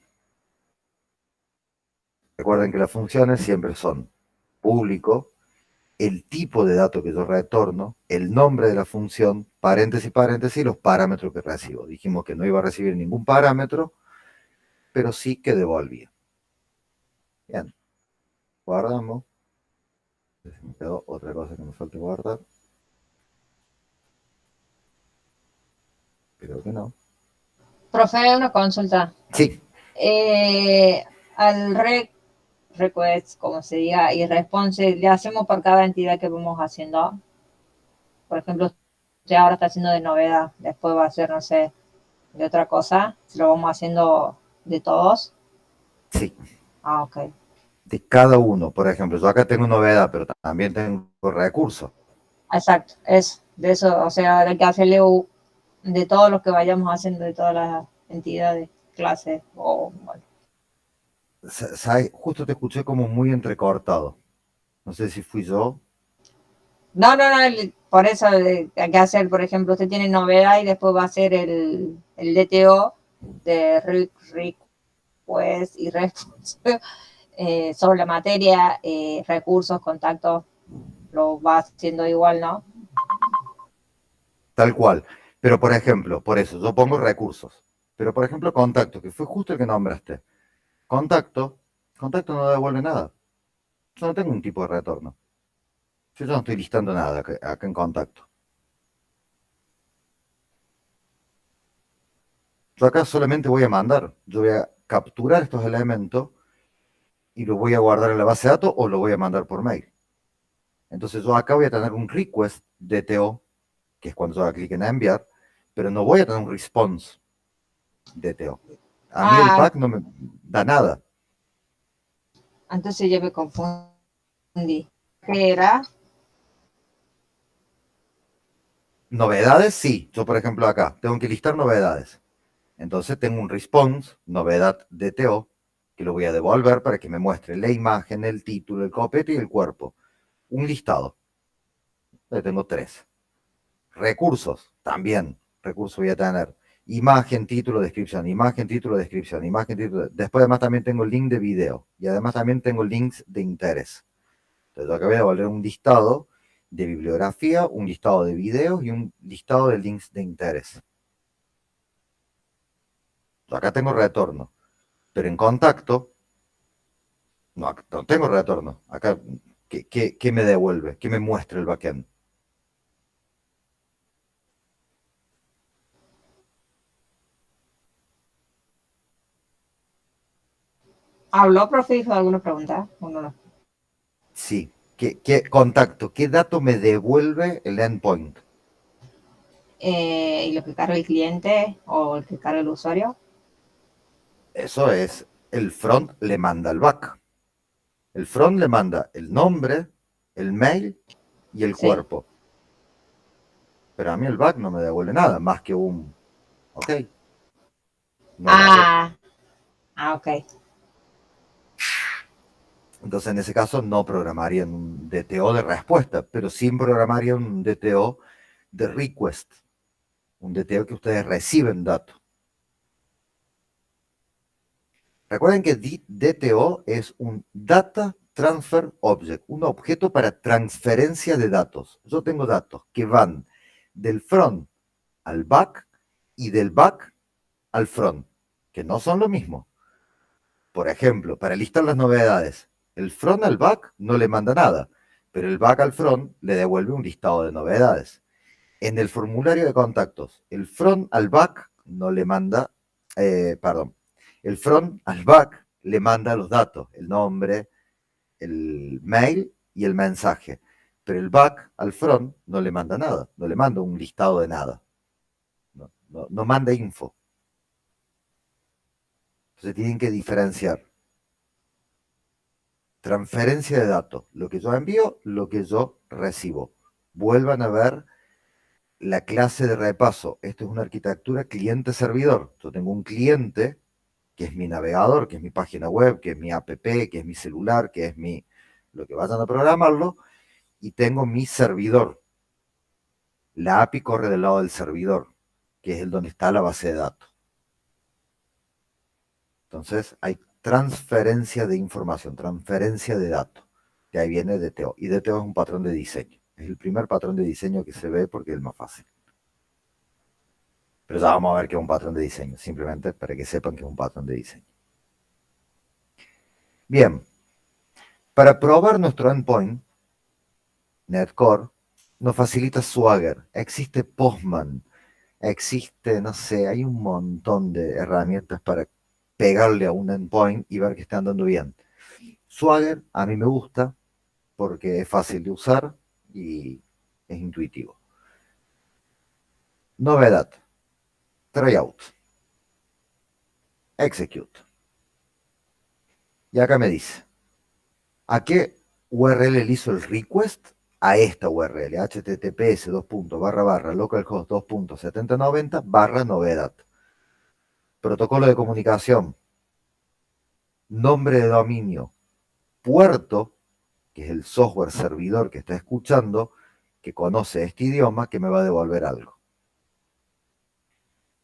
Recuerden que las funciones siempre son público, el tipo de dato que yo retorno, el nombre de la función, paréntesis, paréntesis, los parámetros que recibo. Dijimos que no iba a recibir ningún parámetro, pero sí que devolvía. Bien, guardamos. Me quedó otra cosa que me falta guardar. Creo que no. Profe, una consulta. Sí. Al request, como se diga, y response, ¿le hacemos por cada entidad que vamos haciendo? Por ejemplo, usted ahora está haciendo de novedad, después va a hacer, no sé, de otra cosa, lo vamos haciendo de todos. Sí. Ah, ok. De cada uno, por ejemplo, yo acá tengo novedad, pero también tengo recursos. Exacto, es de eso, o sea, hay que hacerle de todos los que vayamos haciendo, de todas las entidades, clases, o bueno. ¿Sabes? Justo te escuché como muy entrecortado. No sé si fui yo. No, por eso hay que hacer, por ejemplo, usted tiene novedad y después va a hacer el DTO de request y response sobre la materia, recursos, contactos, lo va haciendo igual, ¿no? Tal cual. Pero, por ejemplo, por eso, yo pongo recursos. Pero, por ejemplo, contacto, que fue justo el que nombraste. Contacto no devuelve nada. Yo no tengo un tipo de retorno. Yo no estoy listando nada acá en contacto. Yo acá solamente voy a mandar. Yo voy a capturar estos elementos y los voy a guardar en la base de datos o los voy a mandar por mail. Entonces yo acá voy a tener un request DTO, que es cuando yo haga clic en enviar, pero no voy a tener un response DTO. A mí el pack no me da nada. Entonces yo me confundí. ¿Qué era? Novedades, sí. Yo, por ejemplo, acá tengo que listar novedades. Entonces tengo un response, novedad DTO, que lo voy a devolver para que me muestre la imagen, el título, el copete y el cuerpo. Un listado. Entonces tengo 3. Recursos, también. Recursos voy a tener imagen, título, descripción, imagen, título, descripción, imagen, título. Después además también tengo el link de video y además también tengo links de interés. Entonces acá voy a devolver un listado de bibliografía, un listado de videos y un listado de links de interés. Acá tengo retorno, pero en contacto no tengo retorno. Acá, ¿qué me devuelve? ¿Qué me muestra el backend? ¿Habló, profe? ¿Hizo alguna pregunta? ¿O no? Sí. ¿Qué contacto? ¿Qué dato me devuelve el endpoint? ¿Y lo que carga el cliente o el que carga el usuario? Eso es, el front le manda el back. El front le manda el nombre, el mail y el cuerpo. Pero a mí el back no me devuelve nada, más que un ok. No Ok. Entonces en ese caso no programarían un DTO de respuesta, pero sí programarían un DTO de request. Un DTO que ustedes reciben datos. Recuerden que DTO es un Data Transfer Object, un objeto para transferencia de datos. Yo tengo datos que van del front al back y del back al front, que no son lo mismo. Por ejemplo, para listar las novedades, El front al back no le manda nada, pero el back al front le devuelve un listado de novedades. En el formulario de contactos, el front al back no le manda, perdón, el front al back le manda los datos, el nombre, el mail y el mensaje. Pero el back al front no le manda nada, no le manda un listado de nada. No manda info. Entonces tienen que diferenciar. Transferencia de datos, lo que yo envío, lo que yo recibo. Vuelvan a ver la clase de repaso. Esto es una arquitectura cliente-servidor. Yo tengo un cliente que es mi navegador, que es mi página web, que es mi app, que es mi celular, que es lo que vayan a programarlo, y tengo mi servidor. La API corre del lado del servidor, que es el donde está la base de datos. Entonces hay transferencia de información, transferencia de datos, que ahí viene DTO. Y DTO es un patrón de diseño. Es el primer patrón de diseño que se ve porque es el más fácil. Pero ya vamos a ver que es un patrón de diseño, simplemente para que sepan que es un patrón de diseño. Bien, para probar nuestro endpoint, Netcore nos facilita Swagger, existe Postman, existe, no sé, hay un montón de herramientas para pegarle a un endpoint y ver que está andando bien. Swagger a mí me gusta porque es fácil de usar y es intuitivo. Novedad, tryout, execute. Y acá me dice, ¿a qué URL le hizo el request? A esta URL, https localhost 2.7090 novedad. Protocolo de comunicación, nombre de dominio, puerto, que es el software servidor que está escuchando, que conoce este idioma, que me va a devolver algo.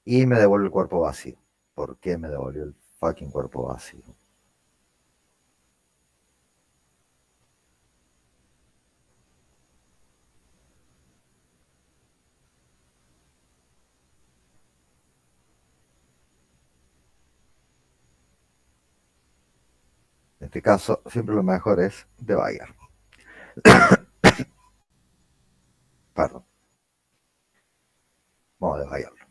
Y me devuelve el cuerpo vacío. ¿Por qué me devolvió el fucking cuerpo vacío? En este caso, siempre lo mejor es debugger. Perdón. Vamos a debuggerlo.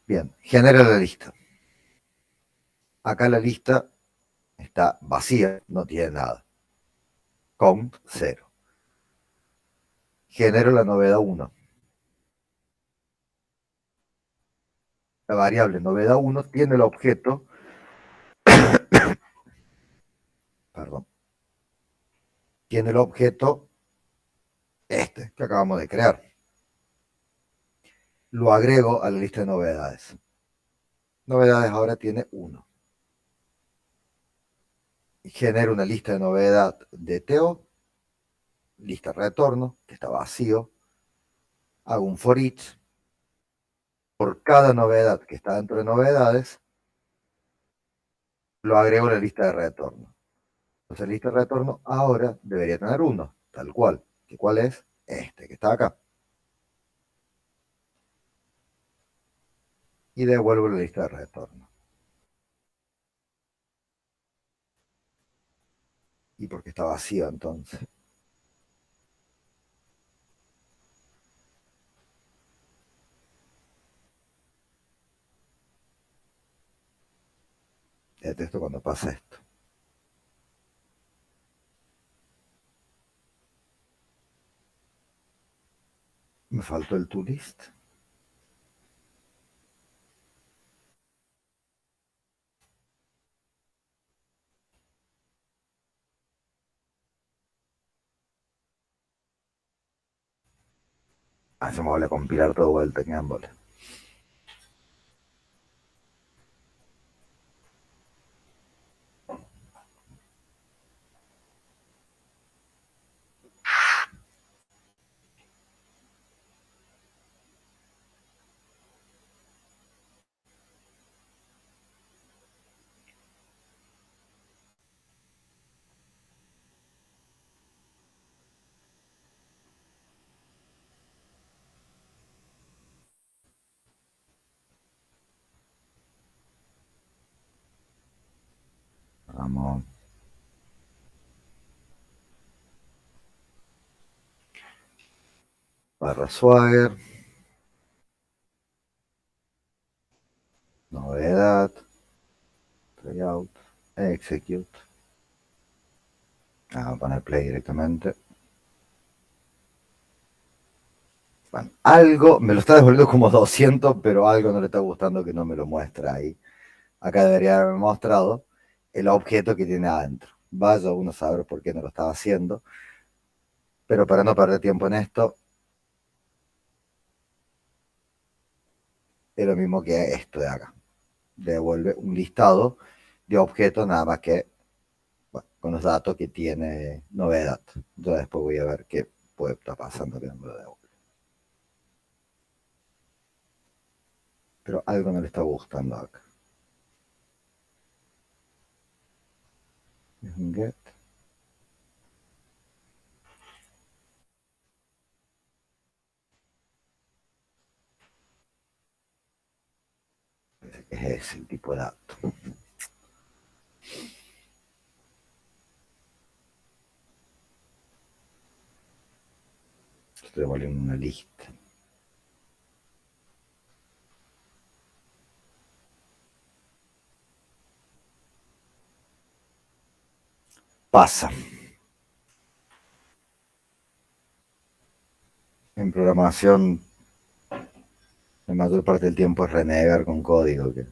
Bien, genera la lista. Acá la lista está vacía, no tiene nada. Count 0. Genero la novedad 1. La variable novedad 1 tiene el objeto, perdón, tiene el objeto este que acabamos de crear. Lo agrego a la lista de novedades. Novedades ahora tiene 1. Genero una lista de novedad de TO, lista retorno, que está vacío. Hago un for each. Por cada novedad que está dentro de novedades, lo agrego a la lista de retorno. Entonces la lista de retorno ahora debería tener 1, tal cual. ¿Que cuál es? Este que está acá. Y devuelvo la lista de retorno. ¿Y por qué está vacío entonces? Detesto cuando pasa esto. Me faltó el toList. Se me vuelve a compilar todo vuelta, que ámbole. Vamos. Barra Swagger. Novedad. Layout. Execute. Vamos a poner play directamente. Bueno, algo, me lo está devolviendo como 200, pero algo no le está gustando que no me lo muestra ahí. Acá debería haberme mostrado el objeto que tiene adentro. Vaya uno a saber por qué no lo estaba haciendo. Pero para no perder tiempo en esto, es lo mismo que esto de acá. Devuelve un listado de objetos, nada más que bueno, con los datos que tiene novedad. Yo después voy a ver qué puede estar pasando que no me lo devuelve. Pero algo no le está gustando acá. Es un get. Parece que es ese el tipo de dato. Estoy devolviendo una lista. Pasa. En programación, la mayor parte del tiempo es renegar con código, que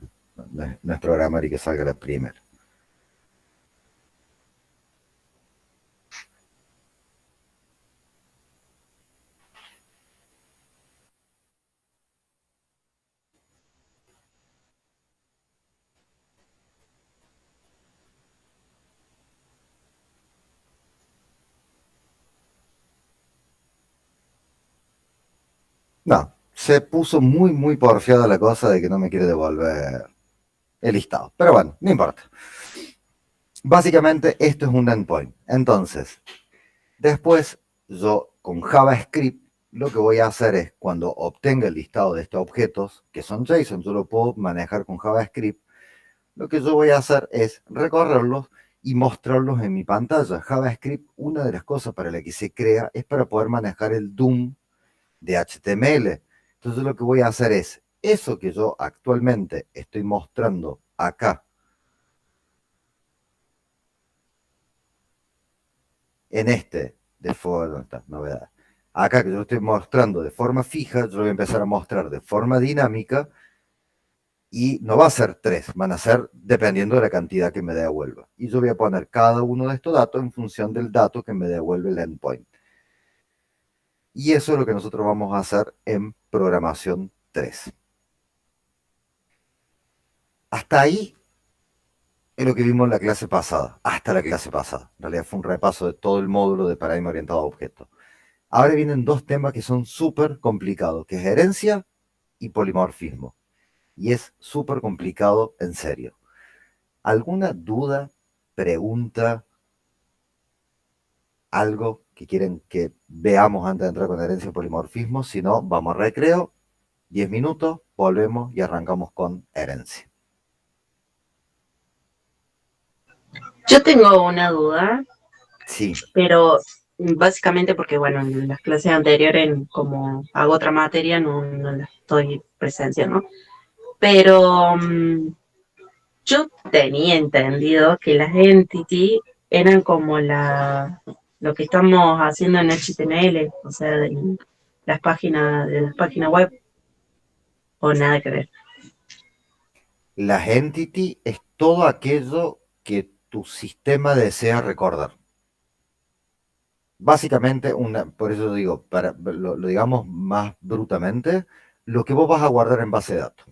no es programar y que salga la primera. No, se puso muy porfiada la cosa de que no me quiere devolver el listado. Pero bueno, no importa. Básicamente esto es un endpoint. Entonces, después yo con JavaScript lo que voy a hacer es cuando obtenga el listado de estos objetos, que son JSON, yo lo puedo manejar con JavaScript, lo que yo voy a hacer es recorrerlos y mostrarlos en mi pantalla. JavaScript, una de las cosas para la que se crea es para poder manejar el DOM de HTML. Entonces lo que voy a hacer es eso que yo actualmente estoy mostrando acá en este de forma, novedad. Acá que yo lo estoy mostrando de forma fija, yo lo voy a empezar a mostrar de forma dinámica y no va a ser 3, van a ser dependiendo de la cantidad que me devuelva. Y yo voy a poner cada uno de estos datos en función del dato que me devuelve el endpoint. Y eso es lo que nosotros vamos a hacer en programación 3. Hasta ahí es lo que vimos en la clase pasada, hasta la clase pasada. En realidad fue un repaso de todo el módulo de paradigma orientado a objetos. Ahora vienen dos temas que son súper complicados, que es herencia y polimorfismo. Y es súper complicado en serio. ¿Alguna duda, pregunta, algo que quieren que veamos antes de entrar con herencia y polimorfismo? Si no, vamos a recreo, 10 minutos, volvemos y arrancamos con herencia. Yo tengo una duda, Sí, pero básicamente porque, bueno, en las clases anteriores, como hago otra materia, no la estoy presenciando. Pero yo tenía entendido que las entity eran como lo que estamos haciendo en HTML, o sea, de las páginas web, o nada que ver. las entity es todo aquello que tu sistema desea recordar. Básicamente, por eso digo, para lo digamos más brutamente, lo que vos vas a guardar en base de datos.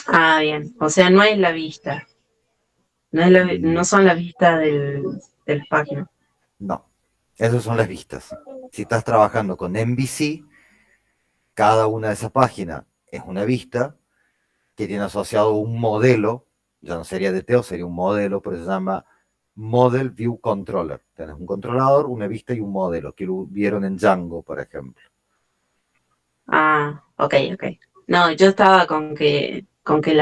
Ah, bien, o sea, no es la vista, no son las vistas de las páginas. No, esas son las vistas. Si estás trabajando con MVC, cada una de esas páginas es una vista que tiene asociado un modelo, ya no sería DTO, sería un modelo, pero se llama Model View Controller. Tienes un controlador, una vista y un modelo, que lo vieron en Django, por ejemplo. Ah, ok. No, yo estaba con que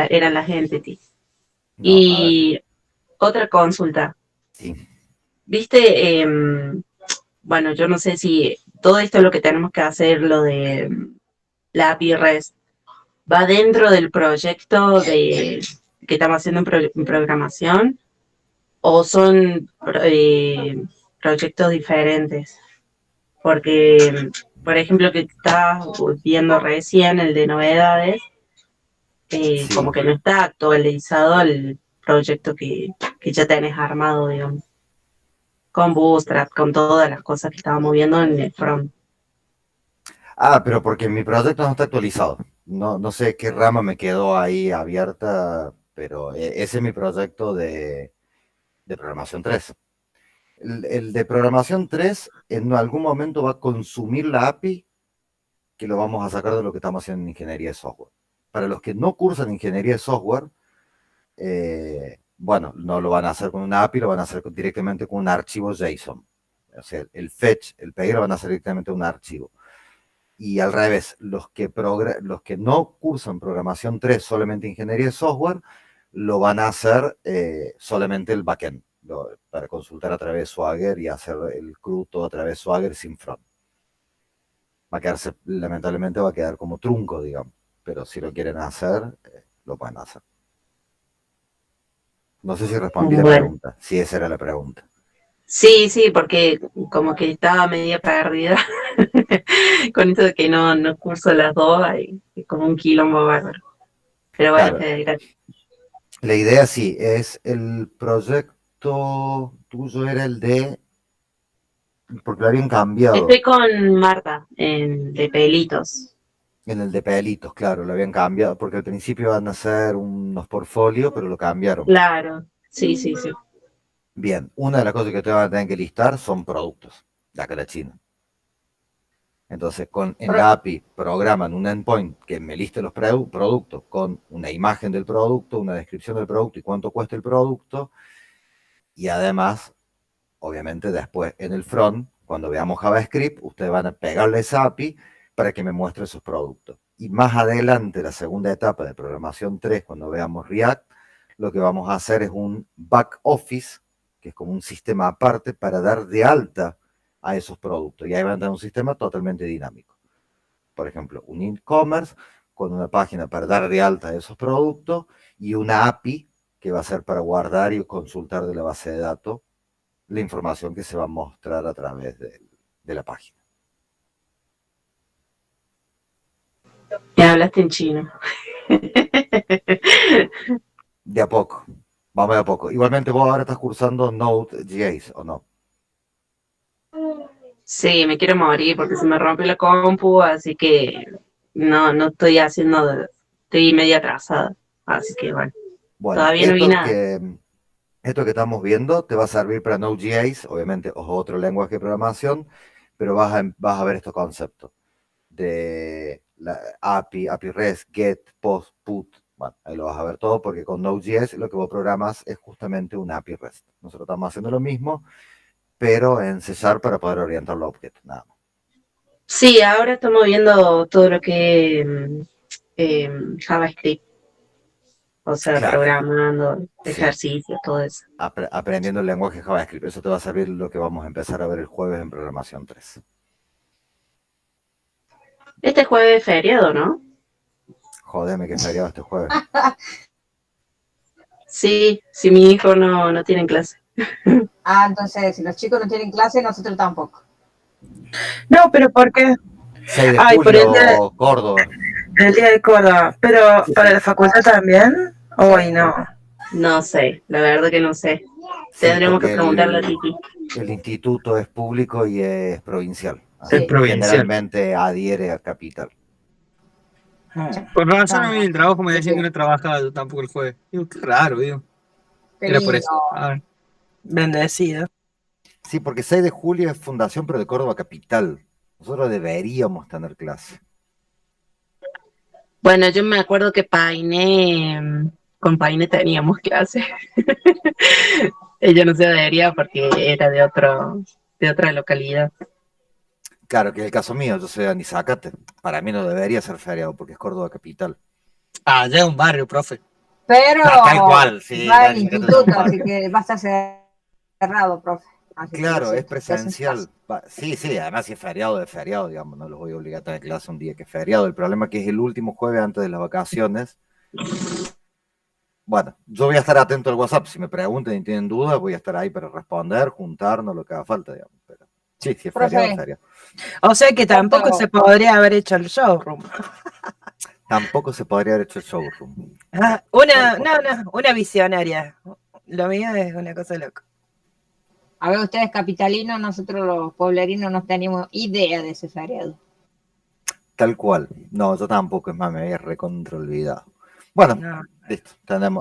eran las entities. No, a ver, Y otra consulta. sí, ¿Viste? Bueno, yo no sé si todo esto es lo que tenemos que hacer, lo de la API REST, ¿va dentro del proyecto que estamos haciendo en programación o son proyectos diferentes? Porque, por ejemplo, que estás viendo recién, el de novedades, sí. como que no está actualizado el proyecto que ya tenés armado, digamos, con Bootstrap, con todas las cosas que estábamos viendo en el front. Ah, pero porque mi proyecto no está actualizado. No, no sé qué rama me quedó ahí abierta, pero ese es mi proyecto de programación 3. El de programación 3 en algún momento va a consumir la API que lo vamos a sacar de lo que estamos haciendo en ingeniería de software. Para los que no cursan ingeniería de software, bueno, no lo van a hacer con una API, lo van a hacer directamente con un archivo JSON. O sea, el fetch, el pedir lo van a hacer directamente un archivo. Y al revés, los que no cursan programación 3, solamente ingeniería de software, lo van a hacer solamente el backend, para consultar a través de Swagger y hacer el CRUD todo a través de Swagger sin front. Va a quedarse, lamentablemente va a quedar como trunco, digamos, pero si lo quieren hacer, lo pueden hacer. No sé si respondí la Bueno, pregunta, si esa era la pregunta. sí, sí, porque como que estaba media perdida con esto de que no curso las dos, hay como un quilombo bárbaro. Pero bueno, Claro, gracias. la idea sí, es el proyecto tuyo era el de, porque lo habían cambiado. Estoy con Marta de Pelitos. En el de pelitos, claro, lo habían cambiado, porque al principio van a hacer unos portfolios, pero lo cambiaron. Claro, sí, sí, sí. Bien, una de las cosas que te van a tener que listar son productos, de acá de China. Entonces, en la API programan un endpoint que me liste los productos con una imagen del producto, una descripción del producto y cuánto cuesta el producto. Y además, obviamente, después en el front, cuando veamos JavaScript, ustedes van a pegarle esa API para que me muestre esos productos. Y más adelante, la segunda etapa de programación 3, cuando veamos React, lo que vamos a hacer es un back office, que es como un sistema aparte para dar de alta a esos productos. Y ahí van a tener un sistema totalmente dinámico. Por ejemplo, un e-commerce con una página para dar de alta a esos productos y una API que va a ser para guardar y consultar de la base de datos la información que se va a mostrar a través de la página. Me hablaste en chino. De a poco, vamos de a poco. Igualmente vos ahora estás cursando Node.js, ¿o no? Sí, me quiero morir porque se me rompió la compu, así que no estoy haciendo, estoy media atrasada. Así que bueno, Bueno, todavía no vi nada. esto que estamos viendo te va a servir para Node.js, obviamente es otro lenguaje de programación, pero vas a ver estos conceptos de la API REST, GET, POST, PUT. Bueno, ahí lo vas a ver todo porque con Node.js lo que vos programas es justamente un API REST. Nosotros estamos haciendo lo mismo, pero en C# para poder orientar los objetos, nada más. Sí, ahora estamos viendo todo lo que JavaScript, o sea, Claro, programando, sí. ejercicios, todo eso. Aprendiendo el lenguaje JavaScript. Eso te va a servir lo que vamos a empezar a ver el jueves en programación 3. Este jueves es feriado, ¿no? Jodeme que feriado este jueves. Sí, si mi hijo no tiene clase. Ah, entonces, si los chicos no tienen clase, nosotros tampoco. No, pero ¿por qué? 6 de Ay, por julio, Córdoba. el día de Córdoba. Pero ¿para la facultad también? Hoy no. No sé, la verdad que no sé. Sí, Tendremos que porque preguntarle a Titi. el instituto es público y es provincial. Es Así Sí. que provincial. generalmente adhiere a capital. Por razón a No, mí el trabajo me decían que no. no trabajaba yo tampoco el jueves. Digo, qué raro, digo. Qué Era por lindo. eso. A ver. Bendecido. Sí, porque 6 de julio es fundación, pero de Córdoba capital. Nosotros deberíamos tener clase. Bueno, yo me acuerdo que con Paine teníamos clase. Ella no se adhería porque era de otra localidad. Claro, que es el caso mío, yo soy de Anizacate. Para mí no debería ser feriado porque es Córdoba capital. Ah, ya es un barrio, profe. Pero Tal cual, sí, va al Dani, que instituto, tal así cual. que va a estar cerrado, profe. Así que Claro, lo es siento, te hacen presencial. caso. Sí, sí, además si es feriado, es feriado, digamos, no los voy a obligar a tener clase un día que es feriado. El problema es que es el último jueves antes de las vacaciones. Bueno, yo voy a estar atento al WhatsApp. Si me preguntan y tienen dudas, voy a estar ahí para responder, juntarnos, lo que haga falta, digamos. Pero sí, si es feriado, es Profe, feriado. O sea que tampoco se ¿cuánto? podría haber hecho el showroom. Tampoco se podría haber hecho el showroom. Ah, Tal una, cual. no, no, una visionaria. Lo mío es una cosa loca. A ver, ustedes capitalinos, nosotros los pueblerinos no tenemos idea de ese feriado. Tal cual. No, yo tampoco, es más, me había recontra olvidado. Bueno, No. listo,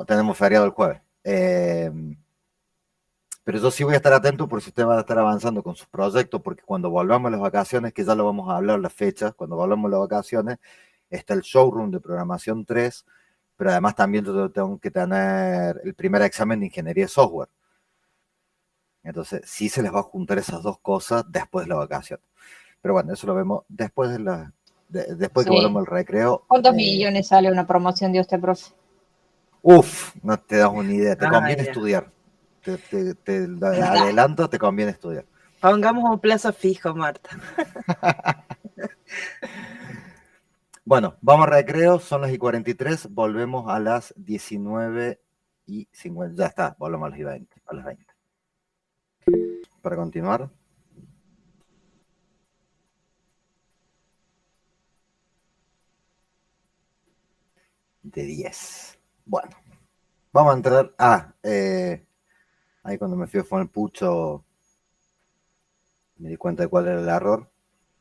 tenemos feriado el jueves. Pero yo sí voy a estar atento por si ustedes van a estar avanzando con sus proyectos, porque cuando volvamos a las vacaciones, que ya lo vamos a hablar las fechas, cuando volvamos a las vacaciones, está el showroom de programación 3, pero además también yo tengo que tener el primer examen de ingeniería de software. Entonces, sí se les va a juntar esas dos cosas después de la vacación. Pero bueno, eso lo vemos después después que Sí. volvamos al recreo. ¿Cuántos millones sale una promoción de usted, profe? No te das una idea, te Ay, conviene Dios. estudiar. Te Da. adelanto, te conviene estudiar. Pongamos un plazo fijo, Marta. Bueno, vamos a recreo, son las y 43, volvemos a las 19:50. Ya está, volvemos a las y 20, a las 20. Para continuar. De 10. Bueno, vamos a entrar. Ahí cuando me fui a fue el pucho, me di cuenta de cuál era el error.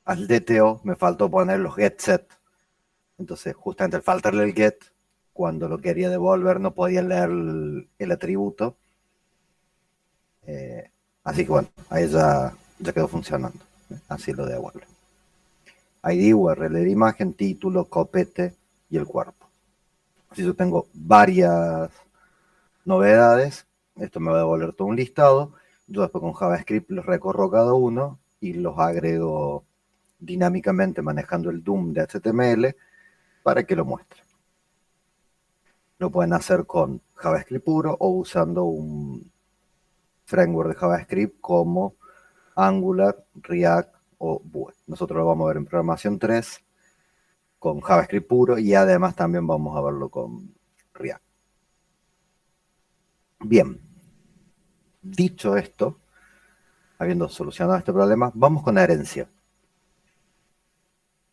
Al DTO me faltó poner los get set. Entonces, justamente al faltarle el get, cuando lo quería devolver, no podía leer el atributo. Así que bueno, ahí ya quedó funcionando. Así lo devuelvo. ID, URL de imagen, título, copete y el cuerpo. Si yo tengo varias novedades, esto me va a devolver todo un listado. Yo después con JavaScript los recorro cada uno y los agrego dinámicamente manejando el DOM de HTML para que lo muestre. Lo pueden hacer con JavaScript puro o usando un framework de JavaScript como Angular, React o Vue. Nosotros lo vamos a ver en programación 3 con JavaScript puro y además también vamos a verlo con React. Bien, dicho esto, habiendo solucionado este problema, vamos con la herencia.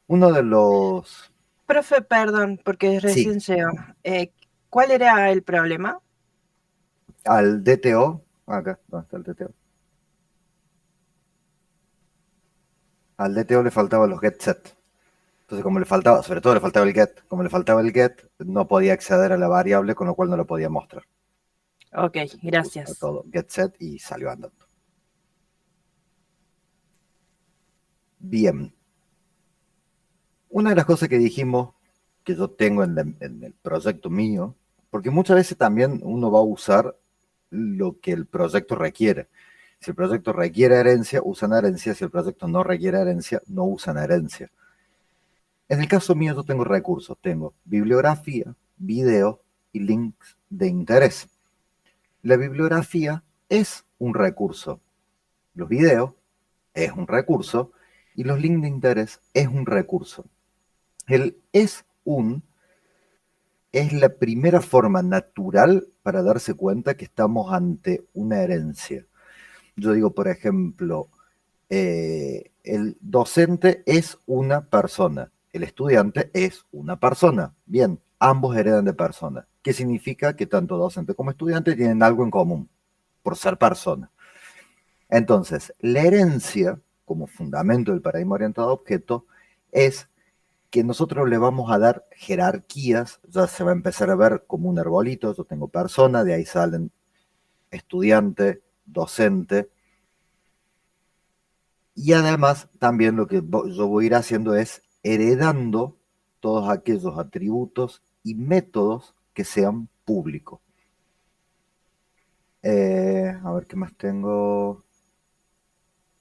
Uno de los... Profe, perdón, porque Sí, recién llegó. ¿Cuál era el problema? al DTO, acá, ¿dónde está el DTO? Al DTO le faltaban los get set. Entonces, como le faltaba, sobre todo le faltaba el get, como le faltaba el get, no podía acceder a la variable, con lo cual no lo podía mostrar. Ok, Puso gracias. todo get set y salió andando. Bien. Una de las cosas que dijimos que yo tengo en el proyecto mío, porque muchas veces también uno va a usar lo que el proyecto requiere. Si el proyecto requiere herencia, usan herencia. Si el proyecto no requiere herencia, no usan herencia. En el caso mío yo tengo recursos. Tengo bibliografía, video y links de interés. La bibliografía es un recurso. Los videos es un recurso. Y los links de interés es un recurso. El es la primera forma natural para darse cuenta que estamos ante una herencia. Yo digo, por ejemplo, el docente es una persona, el estudiante es una persona. Bien, ambos heredan de persona. ¿Qué significa? Que tanto docente como estudiante tienen algo en común, por ser persona. Entonces, la herencia, como fundamento del paradigma orientado a objeto, es que nosotros le vamos a dar jerarquías, ya se va a empezar a ver como un arbolito. Yo tengo persona, de ahí salen estudiante, docente, y además también lo que yo voy a ir haciendo es heredando todos aquellos atributos y métodos que sean públicos. A ver qué más tengo.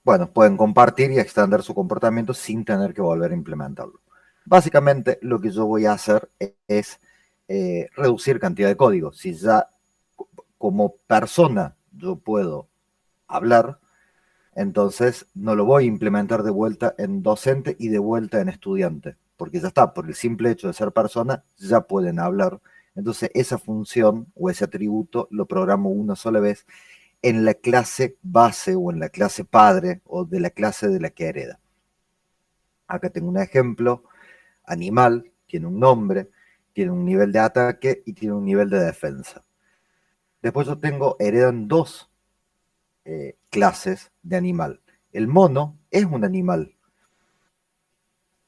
Bueno, pueden compartir y extender su comportamiento sin tener que volver a implementarlo. Básicamente lo que yo voy a hacer es reducir cantidad de código. Si ya como persona yo puedo hablar, entonces no lo voy a implementar de vuelta en docente y de vuelta en estudiante, porque ya está, por el simple hecho de ser persona, ya pueden hablar. Entonces esa función o ese atributo lo programo una sola vez en la clase base o en la clase padre o de la clase de la que hereda. Acá tengo un ejemplo: animal, tiene un nombre, tiene un nivel de ataque y tiene un nivel de defensa. Después yo tengo, heredan dos clases de animal. El mono es un animal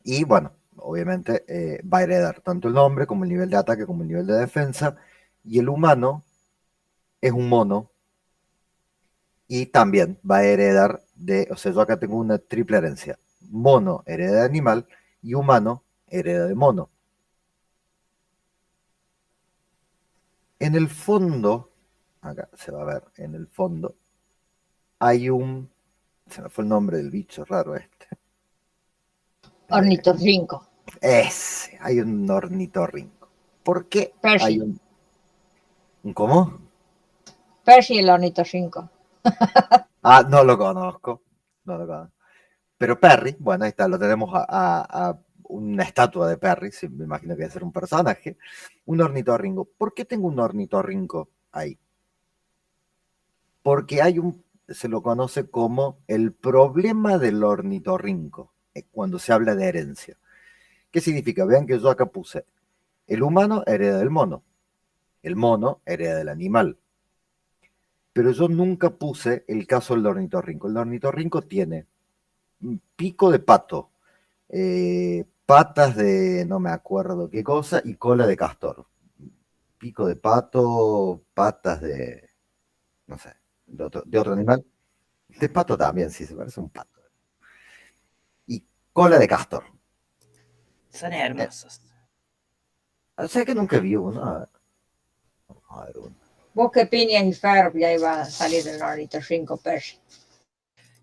y bueno, obviamente va a heredar tanto el nombre como el nivel de ataque como el nivel de defensa, y el humano es un mono y también va a heredar o sea, yo acá tengo una triple herencia: mono hereda de animal y humano hereda de mono. En el fondo, acá se va a ver, en el fondo hay se me fue el nombre del bicho raro este. Ornitorrinco. Hay un ornitorrinco. ¿Por qué hay Percy. un cómo? Percy el ornitorrinco. Ah, no lo conozco. No lo conozco. Pero Perry, bueno, ahí está, lo tenemos a una estatua de Perry, sí, me imagino que debe ser un personaje. Un ornitorrinco. ¿Por qué tengo un ornitorrinco ahí? Porque se lo conoce como el problema del ornitorrinco, cuando se habla de herencia. ¿Qué significa? Vean que yo acá puse: el humano hereda del mono, el mono hereda del animal. Pero yo nunca puse el caso del ornitorrinco. El ornitorrinco tiene un pico de pato, patas de no me acuerdo qué cosa y cola de castor. Pico de pato, patas de, no sé, de otro animal. De pato también, sí, se parece a un pato. Y cola de castor. Son hermosos. O sea que nunca vi uno. A ver, uno. Busque Phineas y Ferb y ahí va a salir el ornitorrinco Percy.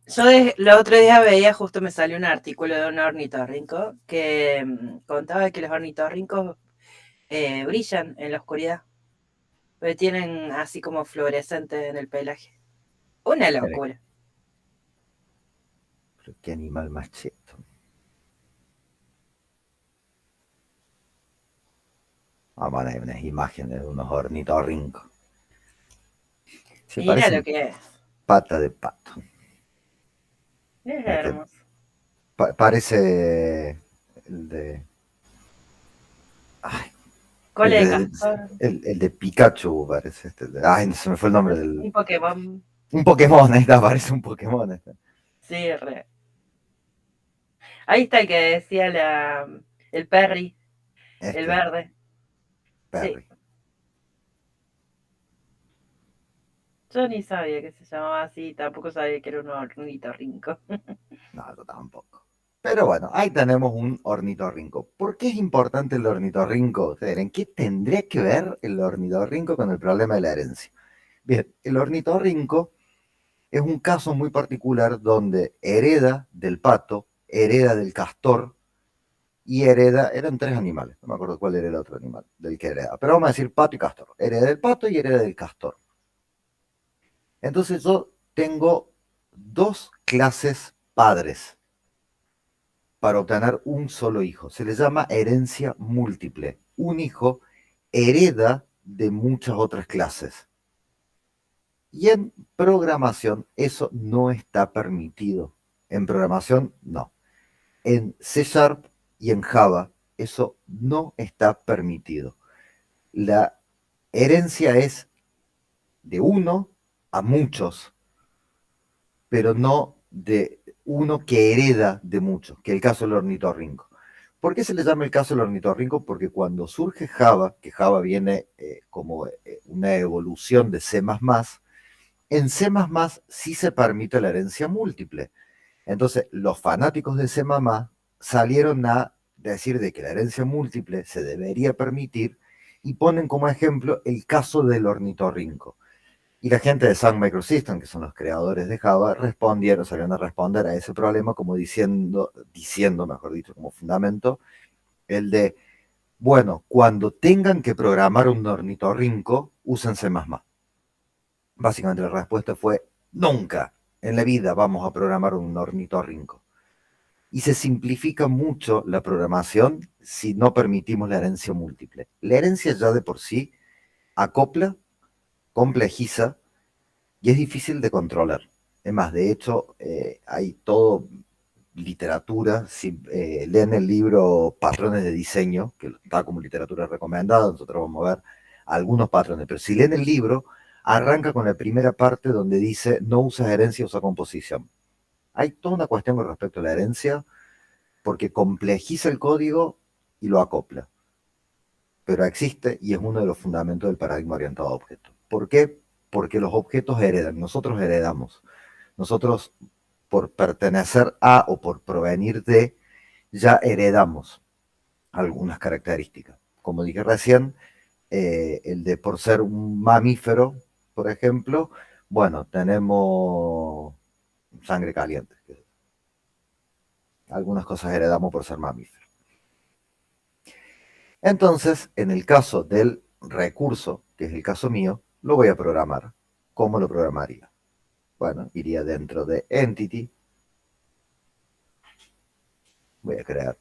Yo el otro día veía, justo me salió un artículo de un ornitorrinco que contaba que los ornitorrincos brillan en la oscuridad, pero tienen así como fluorescente en el pelaje. Una locura. Pero qué animal más cheto. Vamos a ver unas imágenes de unos ornitorrincos. Se Mira parecen lo que es. pata de pato. Es hermoso. Parece el de. Ay, Cola de el castor. el de Pikachu parece. Ay, no se me fue el nombre del. Un Pokémon. Un Pokémon, ahí está, parece un Pokémon. Sí, re. Ahí está el que decía el Perry, el verde. Perry. Sí. Yo ni sabía que se llamaba así, tampoco sabía que era un ornitorrinco. No, yo tampoco. Pero bueno, ahí tenemos un ornitorrinco. ¿Por qué es importante el ornitorrinco? ¿En qué tendría que ver el ornitorrinco con el problema de la herencia? Bien, el ornitorrinco es un caso muy particular donde hereda del pato, hereda del castor y eran tres animales, no me acuerdo cuál era el otro animal del que hereda, pero vamos a decir pato y castor. Hereda del pato y hereda del castor. Entonces yo tengo dos clases padres para obtener un solo hijo. Se le llama herencia múltiple. Un hijo hereda de muchas otras clases. Y en programación eso no está permitido. En programación no. En C# y en Java eso no está permitido. La herencia es de uno a muchos, pero no de uno que hereda de muchos, que es el caso del ornitorrinco. ¿Por qué se le llama el caso del ornitorrinco? Porque cuando surge Java, que Java viene como una evolución de C++, en C++ sí se permite la herencia múltiple. Entonces, los fanáticos de C++ salieron a decir de que la herencia múltiple se debería permitir y ponen como ejemplo el caso del ornitorrinco. Y la gente de Sun Microsystems, que son los creadores de Java, salieron a responder a ese problema como diciendo, mejor dicho, como fundamento, el de Bueno, cuando tengan que programar un ornitorrinco, usen C++. Básicamente la respuesta fue, nunca en la vida vamos a programar un ornitorrinco. Y se simplifica mucho la programación si no permitimos la herencia múltiple. La herencia ya de por sí acopla, complejiza y es difícil de controlar. Es más, de hecho, hay todo literatura. Si leen el libro Patrones de Diseño, que está como literatura recomendada, nosotros vamos a ver algunos patrones, pero si leen el libro, arranca con la primera parte donde dice no usas herencia, usa composición. Hay toda una cuestión con respecto a la herencia, porque complejiza el código y lo acopla. Pero existe y es uno de los fundamentos del paradigma orientado a objetos. ¿Por qué? Porque los objetos heredan, nosotros heredamos. Nosotros, por pertenecer a o por provenir de, ya heredamos algunas características. Como dije recién, el de por ser un mamífero, por ejemplo, bueno, tenemos sangre caliente. Algunas cosas heredamos por ser mamífero. Entonces, en el caso del recurso, que es el caso mío, lo voy a programar. ¿Cómo lo programaría? Bueno, iría dentro de Entity. Voy a crear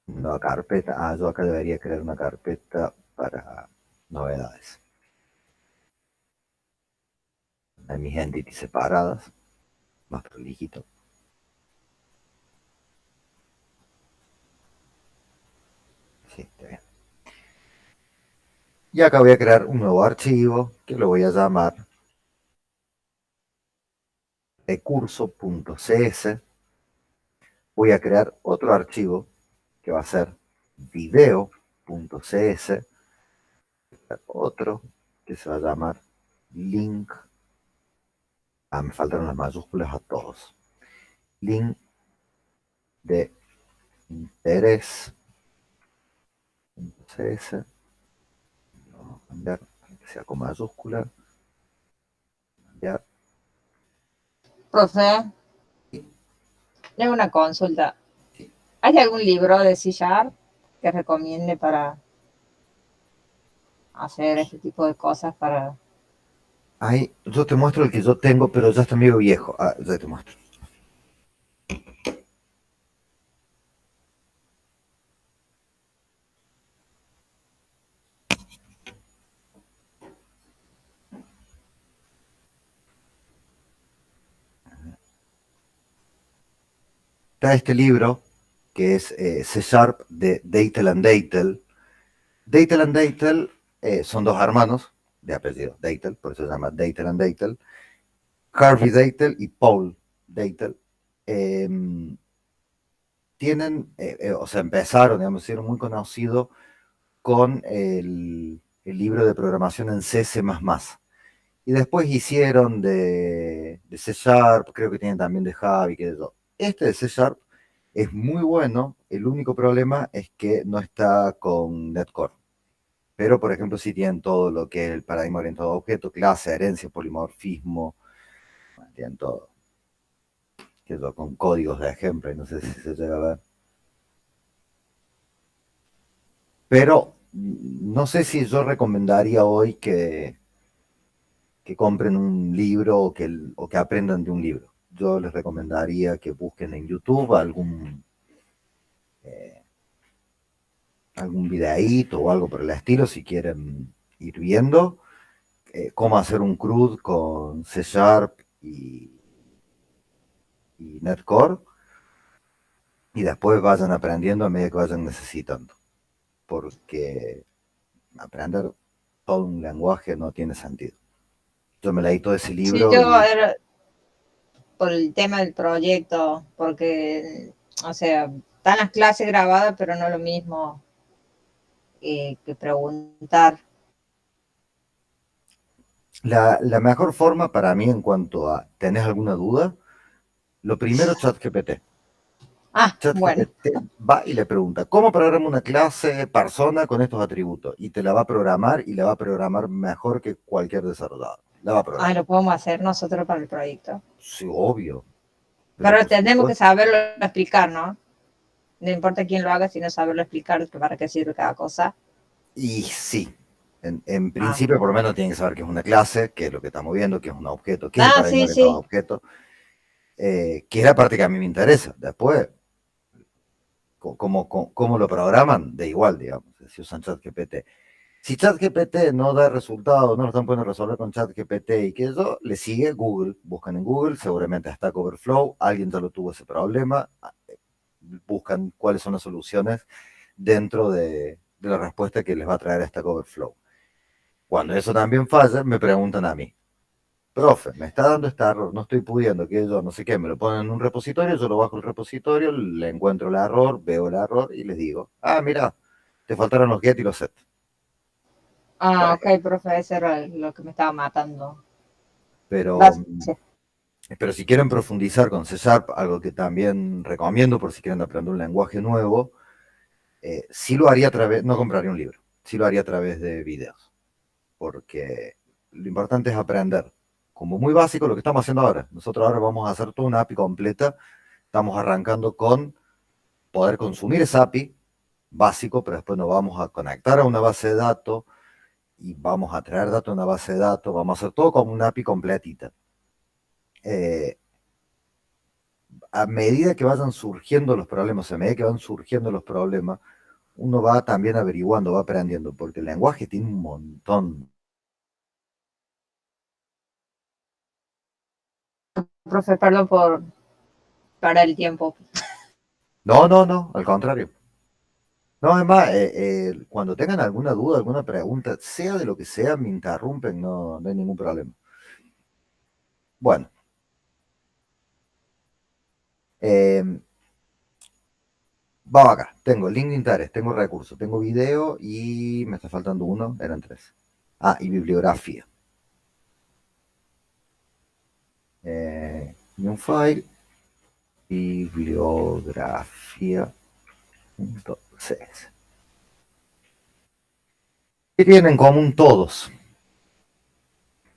una carpeta. Yo acá debería crear una carpeta para novedades. De mis entities separadas. Más prolijito. Sí, está bien. Y acá voy a crear un nuevo archivo que lo voy a llamar recurso.cs. Voy a crear otro archivo que va a ser video.cs. Otro que se va a llamar link. Me faltaron las mayúsculas a todos. Link de interés. .cs. Vamos a cambiar que sea con mayúscula. Cambiar. Profe, tengo una consulta. ¿Hay algún libro de C# que recomiende para hacer este tipo de cosas? Ahí, yo te muestro el que yo tengo, pero ya está medio viejo. Ya te muestro. Está este libro, que es C# de Deitel and Deitel. Deitel and Deitel son dos hermanos de apellido Deitel, por eso se llama Deitel and Deitel. Harvey Deitel y Paul Deitel. Empezaron, digamos, hicieron muy conocido con el libro de programación en C++. Y después hicieron de C#, creo que tienen también de Java y que eso. Este de C# es muy bueno, el único problema es que no está con NetCore. Pero, por ejemplo, sí tienen todo lo que es el paradigma orientado a objetos, clase, herencia, polimorfismo, tienen todo. Quedó con códigos de ejemplo, y no sé si se llega a ver. Pero no sé si yo recomendaría hoy que compren un libro o que aprendan de un libro. Yo les recomendaría que busquen en YouTube algún videíto o algo por el estilo, si quieren ir viendo cómo hacer un CRUD con C# y NetCore, y después vayan aprendiendo a medida que vayan necesitando, porque aprender todo un lenguaje no tiene sentido. Yo me leí todo ese libro. Sí, yo era por el tema del proyecto, porque, o sea, están las clases grabadas, pero no lo mismo que preguntar. La mejor forma para mí en cuanto a ¿tenés alguna duda? Lo primero, ChatGPT. Bueno. Va y le pregunta, ¿cómo programa una clase persona con estos atributos? Y te la va a programar y la va a programar mejor que cualquier desarrollador. La va a programar. Lo podemos hacer nosotros para el proyecto. Sí, obvio. Pero tenemos que saberlo explicar, ¿no? No importa quién lo haga, sino saberlo explicar para qué sirve cada cosa. Y sí, en principio por lo menos tienen que saber que es una clase, que es lo que estamos viendo, que es un objeto, que es el paradigma Sí, orientado a sí. objetos, que es la parte que a mí me interesa. Después, cómo lo programan, da igual, digamos, si usan ChatGPT. Si ChatGPT no da resultados, no lo están pudiendo resolver con ChatGPT y que eso, le sigue Google. Buscan en Google, seguramente está Stack Overflow, alguien ya lo tuvo ese problema, buscan cuáles son las soluciones dentro de la respuesta que les va a traer Stack Overflow. Cuando eso también falla, me preguntan a mí, profe, me está dando este error, no estoy pudiendo, que yo no sé qué, me lo ponen en un repositorio, yo lo bajo el repositorio, le encuentro el error, veo el error y les digo, mira, te faltaron los get y los set. Ok, profe, eso era lo que me estaba matando. Pero, Sí. pero si quieren profundizar con C Sharp, algo que también recomiendo por si quieren aprender un lenguaje nuevo, sí lo haría a través, no compraría un libro, sí lo haría a través de videos, porque lo importante es aprender. Como muy básico lo que estamos haciendo ahora. Nosotros ahora vamos a hacer toda una API completa. Estamos arrancando con poder consumir esa API básico, pero después nos vamos a conectar a una base de datos y vamos a traer datos a una base de datos. Vamos a hacer todo como una API completita. A medida que vayan surgiendo los problemas, a medida que van surgiendo los problemas, uno va también averiguando, va aprendiendo, porque el lenguaje tiene un montón. Profe, perdón por parar el tiempo. No, al contrario. No, además, cuando tengan alguna duda, alguna pregunta, sea de lo que sea, me interrumpen, no hay ningún problema. Bueno, vamos acá. Tengo link de interés, tengo recursos, tengo video y me está faltando uno, eran tres. Y bibliografía. New file, bibliografía.cs. ¿Qué tienen en común todos?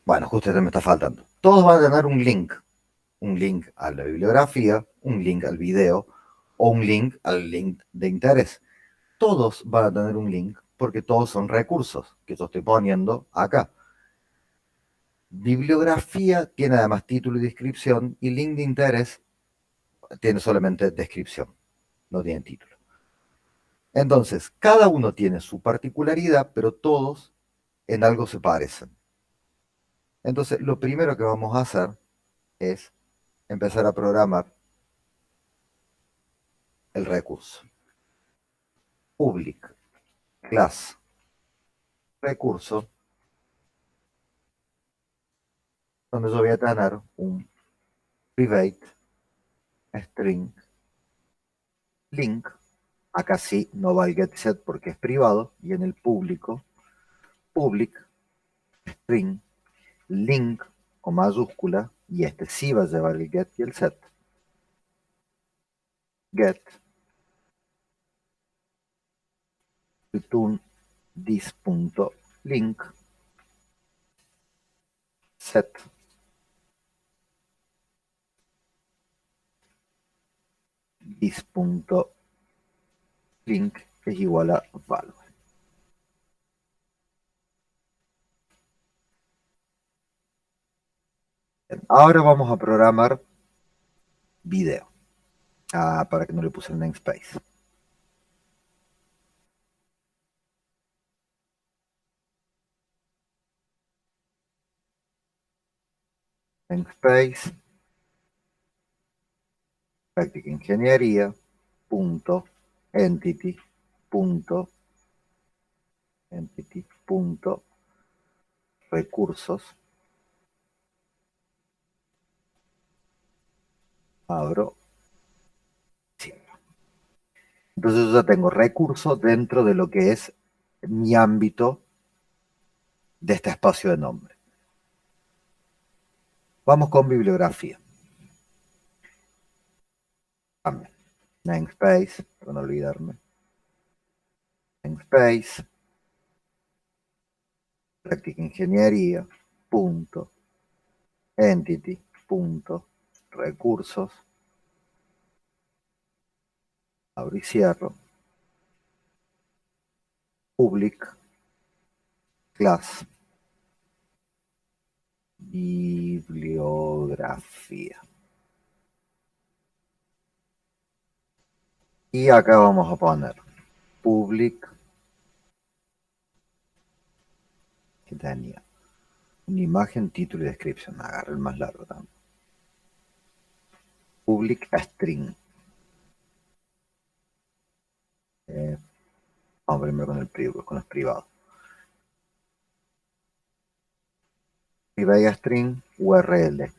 Bueno, justo este me está faltando. Todos van a tener un link a la bibliografía, un link al video o un link al link de interés. Todos van a tener un link porque todos son recursos que yo estoy poniendo acá. Bibliografía tiene además título y descripción y link de interés tiene solamente descripción, no tiene título. Entonces, cada uno tiene su particularidad, pero todos en algo se parecen. Entonces, lo primero que vamos a hacer es empezar a programar el recurso. Public class recurso, donde yo voy a tener un private string link. Acá sí no va el getSet porque es privado, y en el público, public string link o mayúscula, y este sí va a llevar el get y el set. Get return this.link set this.link es igual a value. Ahora vamos a programar video. Para que no le puse el namespace. Namespace, práctica ingeniería, punto, entity, punto, entity, punto, recursos, abro, cierro. Entonces yo ya tengo recursos dentro de lo que es mi ámbito de este espacio de nombre. Vamos con bibliografía. Namespace, para no olvidarme. Namespace, práctica ingeniería, punto, entity, punto, recursos, abro y cierro, public, class, bibliografía. Y acá vamos a poner public, que tenía una imagen, título y descripción. Agarré el más largo también. Public string. Vamos primero con con los privados. Private string URL.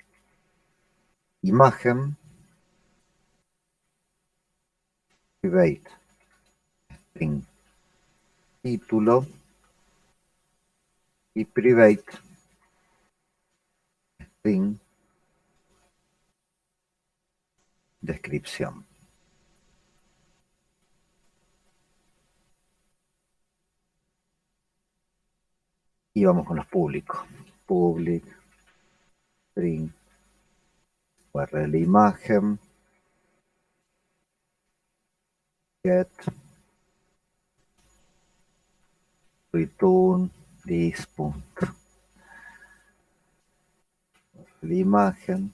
Imagen. Private string título. Y private string descripción. Y vamos con los públicos. Public string URL imagen. Get return this punto. La imagen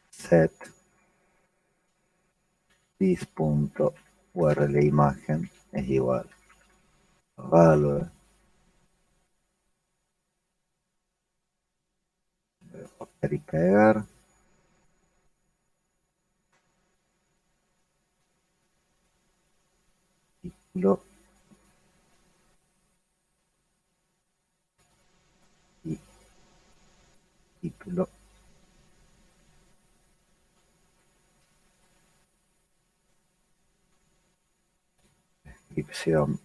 set this punto URL imagen es igual a value, copiar y pegar, título y título. Descripción.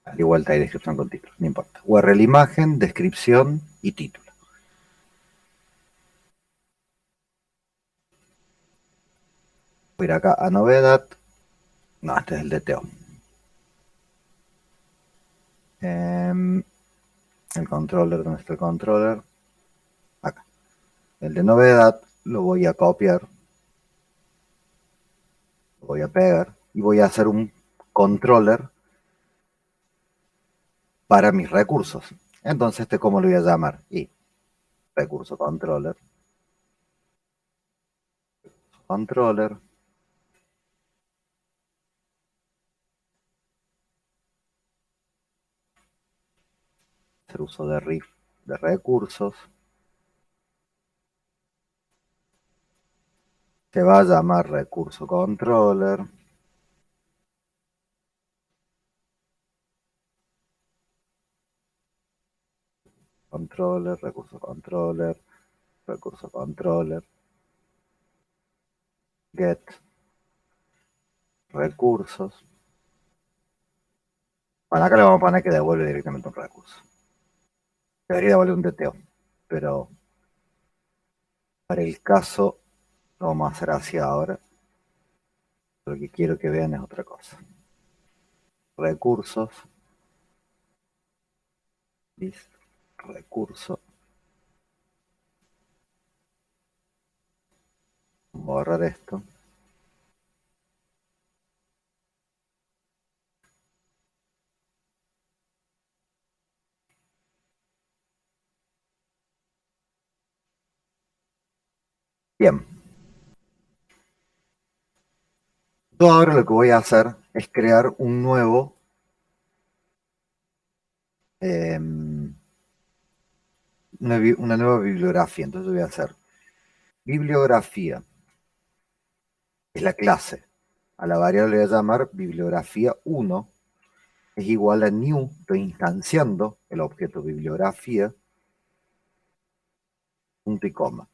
Al igual hay descripción con título, no importa. URL imagen, descripción y título. Voy a ir acá a novedad. No, este es el DTO. El controller, ¿dónde está el controller? Acá. El de novedad lo voy a copiar. Lo voy a pegar y voy a hacer un controller para mis recursos. Entonces, ¿cómo lo voy a llamar? Y recurso controller. Controller. Hacer uso de recursos. Se va a llamar recurso controller. Controller, recurso controller, recurso controller. Get recursos. Bueno, acá le vamos a poner que devuelve directamente un recurso. Debería devolver un DTO, pero para el caso lo vamos a hacer así ahora. Lo que quiero que vean es otra cosa. Recursos. Listo. Recurso. Vamos a borrar esto. Bien. Yo ahora lo que voy a hacer es crear un nuevo una nueva bibliografía. Entonces voy a hacer bibliografía. Es la clase. A la variable le voy a llamar bibliografía 1. Es igual a new. Estoy instanciando el objeto bibliografía. Punto y coma.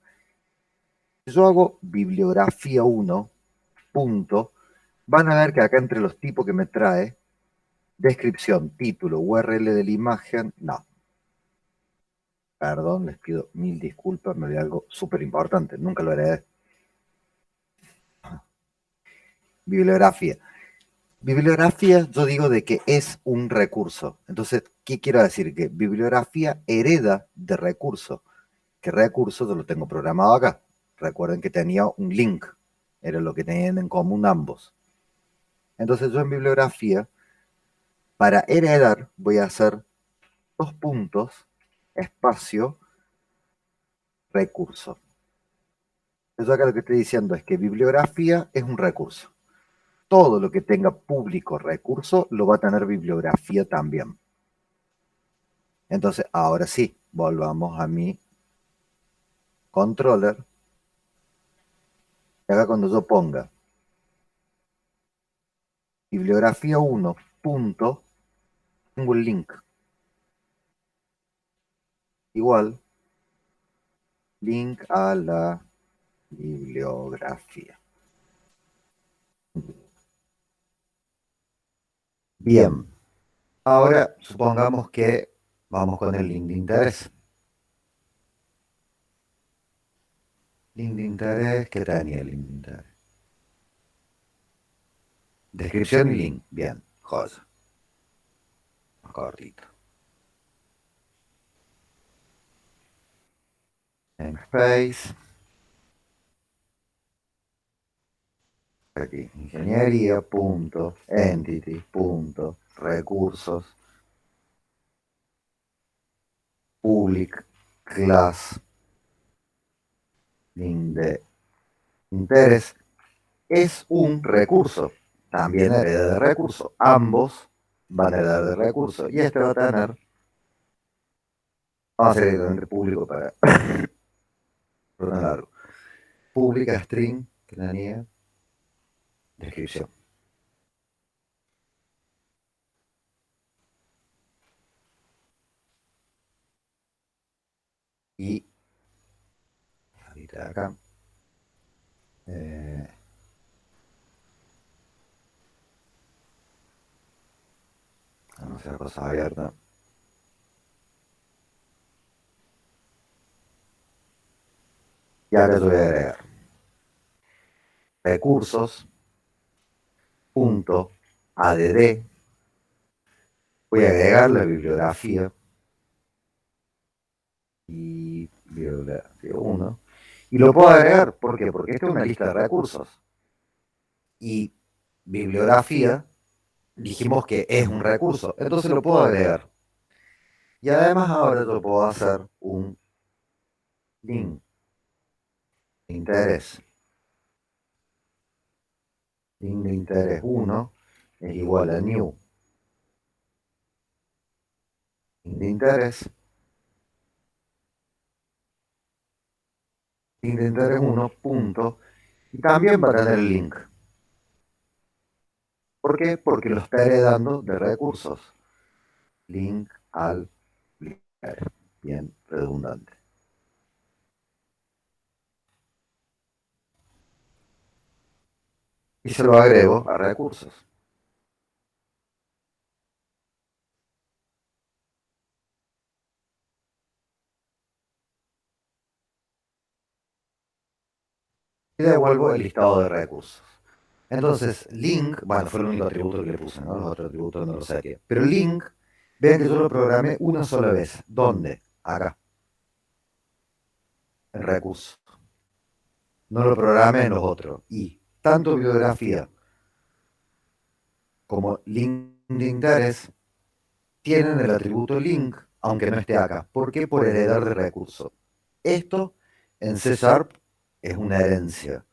Si yo hago bibliografía 1. Punto. Van a ver que acá entre los tipos que me trae, descripción, título, URL de la imagen, no. Perdón, les pido mil disculpas, me olvidé algo súper importante, nunca lo heredé. Bibliografía. Bibliografía, yo digo de que es un recurso. Entonces, ¿qué quiero decir? Que bibliografía hereda de recurso. ¿Qué recurso? Yo lo tengo programado acá. Recuerden que tenía un link. Era lo que tenían en común ambos. Entonces yo en bibliografía, para heredar, voy a hacer 2 puntos, espacio, recurso. Entonces acá lo que estoy diciendo es que bibliografía es un recurso. Todo lo que tenga público recurso lo va a tener bibliografía también. Entonces, ahora sí, volvamos a mi controller. Y acá cuando yo ponga bibliografía 1 punto, tengo un link. Igual, link a la bibliografía. Bien. Ahora supongamos que vamos con el link de interés. Link de interés, ¿qué tenía el link de interés? Descripción y link. Bien, joya. Más cortito. Namespace. Aquí, ingeniería, punto, entity, punto, recursos, public, class, link de interés, es un recurso, también hereda de recurso, ambos van a heredar de recurso, y este va a tener, vamos a hacer directamente público para, perdón, largo, pública string, que tenía, descripción. Y ahorita acá, vamos a hacer cosa abierta. Y ahora yo voy a agregar recursos, punto, add, voy a agregar la bibliografía y bibliografía 1, y lo puedo agregar, ¿por qué? Porque esta es una lista de recursos, y bibliografía, dijimos que es un recurso, entonces lo puedo agregar. Y además ahora yo puedo hacer un link de interés. Link de interés 1 es igual a new link de interés. Link de interés 1 punto, y también va a tener el link. ¿Por qué? Porque lo está heredando de recursos. Link al link. Bien redundante. Y se lo agrego a recursos. Y devuelvo el listado de recursos. Entonces, link, bueno, fue el único atributo que le puse, ¿no? Los otros atributos no los saqué. Pero link, vean que yo lo programé una sola vez. ¿Dónde? Acá. En recursos. No lo programé en los otros. Y tanto bibliografía como link de interés tienen el atributo link, aunque no esté acá. ¿Por qué? Por heredar de recurso. Esto en C# es una herencia.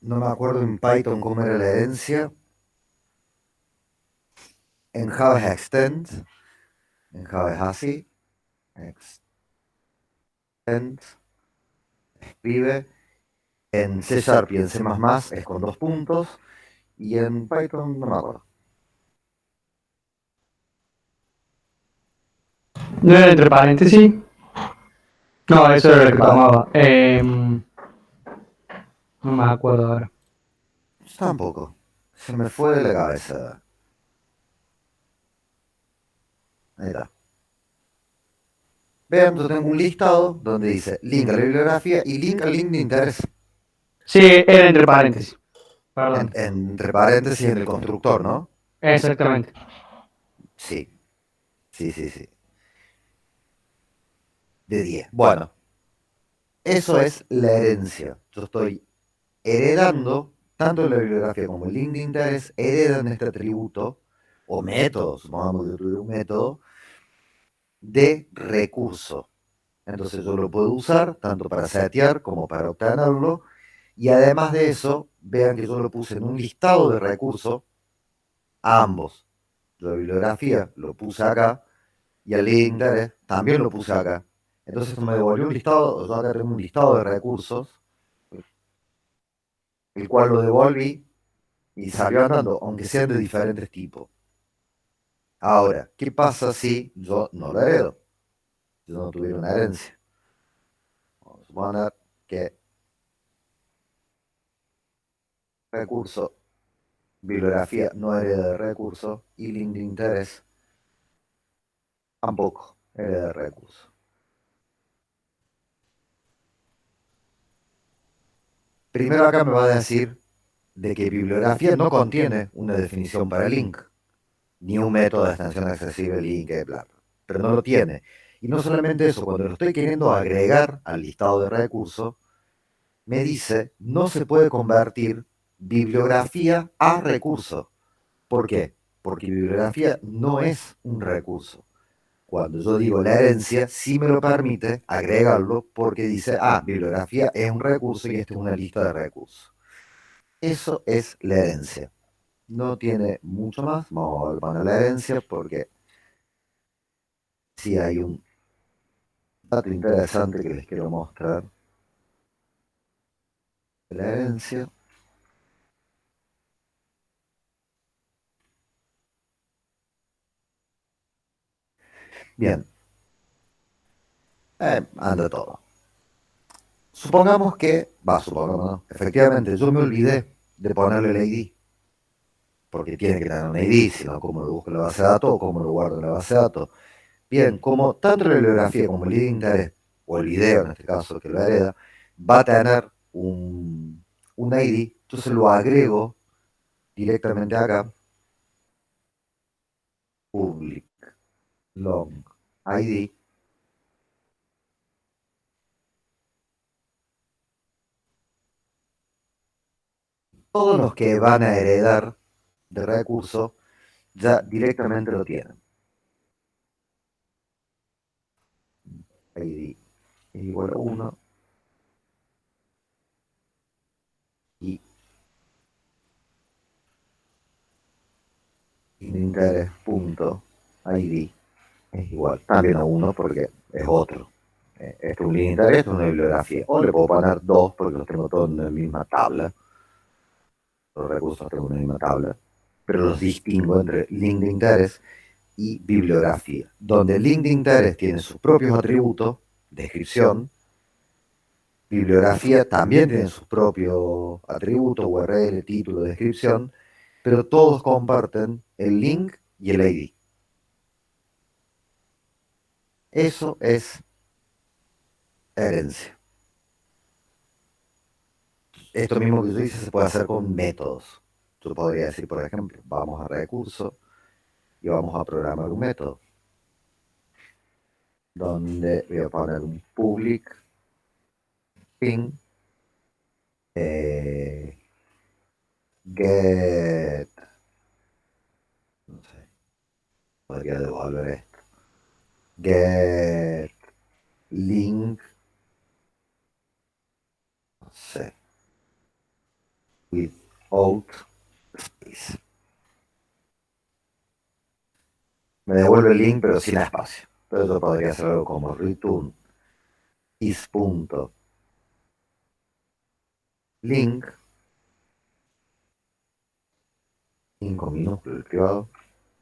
No me acuerdo en Python cómo era la herencia. En Java es extend. En Java es así. Extend. Escribe. En C# y en C++ es con 2 puntos. Y en Python no me acuerdo. ¿No era entre paréntesis? No, eso era lo que tomaba. No me acuerdo ahora. Tampoco. Se me fue de la cabeza. Ahí está. Vean, yo tengo un listado donde dice link a la bibliografía y link al link de interés. Sí, era entre paréntesis. Perdón. Entre paréntesis en el constructor, ¿no? Exactamente. Sí, sí. De 10. Bueno, eso es la herencia. Yo estoy heredando, tanto la bibliografía como el link de interés, heredan este atributo o método, supongamos que yo tuviera un método, de recurso. Entonces yo lo puedo usar tanto para setear como para obtenerlo. Y además de eso, vean que yo lo puse en un listado de recursos a ambos. La bibliografía lo puse acá y el link de interés también lo puse acá. Entonces esto me devolvió un listado, yo acá tengo un listado de recursos, el cual lo devolví y salió andando, aunque sean de diferentes tipos. Ahora, ¿qué pasa si yo no lo heredo? Si yo no tuviera una herencia. Vamos a suponer que recurso, bibliografía no hereda de recurso y link de interés tampoco hereda de recurso. Primero acá me va a decir de que bibliografía no contiene una definición para link, ni un método de extensión accesible link, bla, pero no lo tiene. Y no solamente eso, cuando lo estoy queriendo agregar al listado de recursos, me dice no se puede convertir bibliografía a recurso. ¿Por qué? Porque bibliografía no es un recurso. Cuando yo digo la herencia, sí me lo permite agregarlo porque dice, bibliografía es un recurso y esta es una lista de recursos. Eso es la herencia. No tiene mucho más. Vamos a poner la herencia porque sí hay un dato interesante que les quiero mostrar. La herencia. Bien. Anda todo. Supongamos que, supongamos, ¿no? Efectivamente, yo me olvidé de ponerle el ID, porque tiene que tener un ID, si no, cómo lo busco en la base de datos o cómo lo guardo en la base de datos. Bien, como tanto la bibliografía como el ID de interés, o el video en este caso que lo hereda, va a tener un ID, entonces lo agrego directamente acá, public long ID, todos los que van a heredar de recursos ya directamente lo tienen. ID es igual a 1 y interés.id es igual también a 1 porque es otro. Este es un link de interés, esto es una bibliografía. O le puedo poner 2 porque los tengo todos en la misma tabla. Los recursos los tengo en la misma tabla. Pero los distingo entre link de interés y bibliografía. Donde el link de interés tiene sus propios atributos, descripción. Bibliografía también tiene sus propios atributos, URL, título, descripción, pero todos comparten el link y el ID. Eso es herencia. Esto mismo que yo hice se puede hacer con métodos. Yo podría decir, por ejemplo, vamos a recursos y vamos a programar un método donde voy a poner un public ping get, no sé, podría devolver esto, get link, no sé, without space. Me devuelve el link pero sin espacio. Entonces yo podría hacer algo como return is.link, con minúsculo el privado,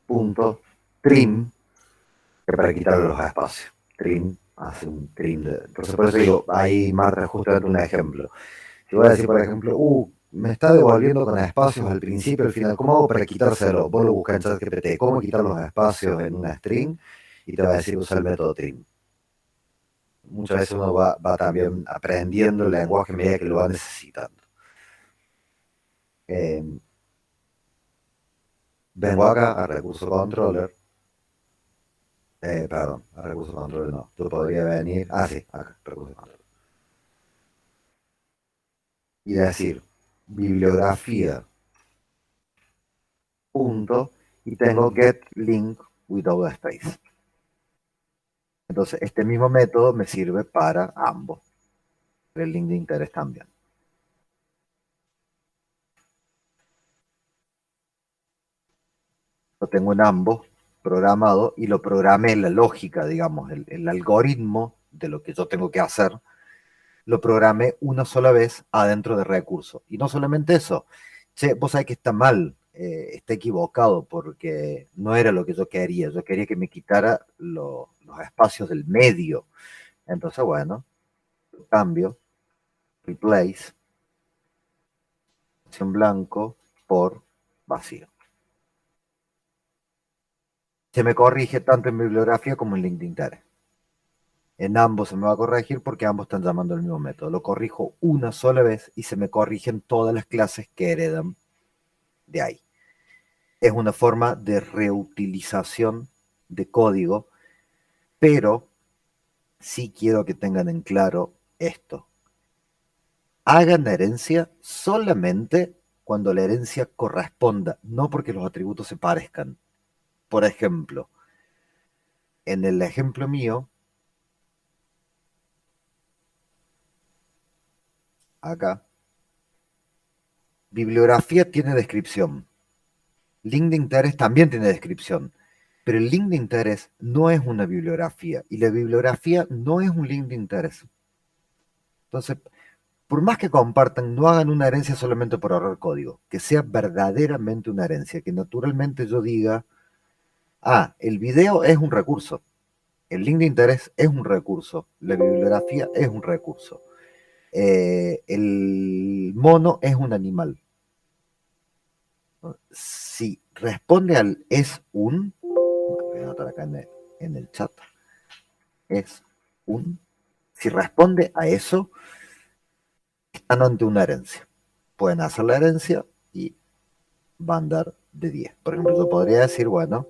punto trim, que para quitarle los espacios. Trim hace un trim de. Entonces por eso digo, ahí Marta justamente un ejemplo. Si voy a decir, por ejemplo, me está devolviendo con espacios al principio y al final, ¿cómo hago para quitárselo? Vos lo buscas en ChatGPT, ¿cómo quitar los espacios en una string? Y te va a decir usa el método trim. Muchas veces uno va también aprendiendo el lenguaje a medida que lo va necesitando. Eh, Vengo acá a Recurso Controller. Perdón, a Recurso Controller no. Yo podría venir. Ah, sí, acá, Recurso Controller. Y decir bibliografía, punto, y tengo get link without a space. Entonces, este mismo método me sirve para ambos. El link de interés también. Lo tengo en ambos programado y lo programé la lógica, digamos, el algoritmo de lo que yo tengo que hacer, lo programé una sola vez adentro de recursos. Y no solamente eso, che, vos sabés que está mal, está equivocado porque no era lo que yo quería. Yo quería que me quitara los espacios del medio. Entonces, bueno, cambio, replace, en blanco por vacío. Se me corrige tanto en bibliografía como en link de interés. En ambos se me va a corregir porque ambos están llamando el mismo método. Lo corrijo una sola vez y se me corrigen todas las clases que heredan de ahí. Es una forma de reutilización de código, pero sí quiero que tengan en claro esto. Hagan la herencia solamente cuando la herencia corresponda, no porque los atributos se parezcan. Por ejemplo, en el ejemplo mío, acá, bibliografía tiene descripción. Link de interés también tiene descripción, pero el link de interés no es una bibliografía y la bibliografía no es un link de interés. Entonces, por más que compartan, no hagan una herencia solamente por ahorrar código, que sea verdaderamente una herencia, que naturalmente yo diga, ah, el video es un recurso, el link de interés es un recurso, la bibliografía es un recurso, el mono es un animal. Si responde al es un, voy a anotar acá en el chat, es un, si responde a eso, están ante una herencia. Pueden hacer la herencia y va a andar de 10. Por ejemplo, yo podría decir, bueno,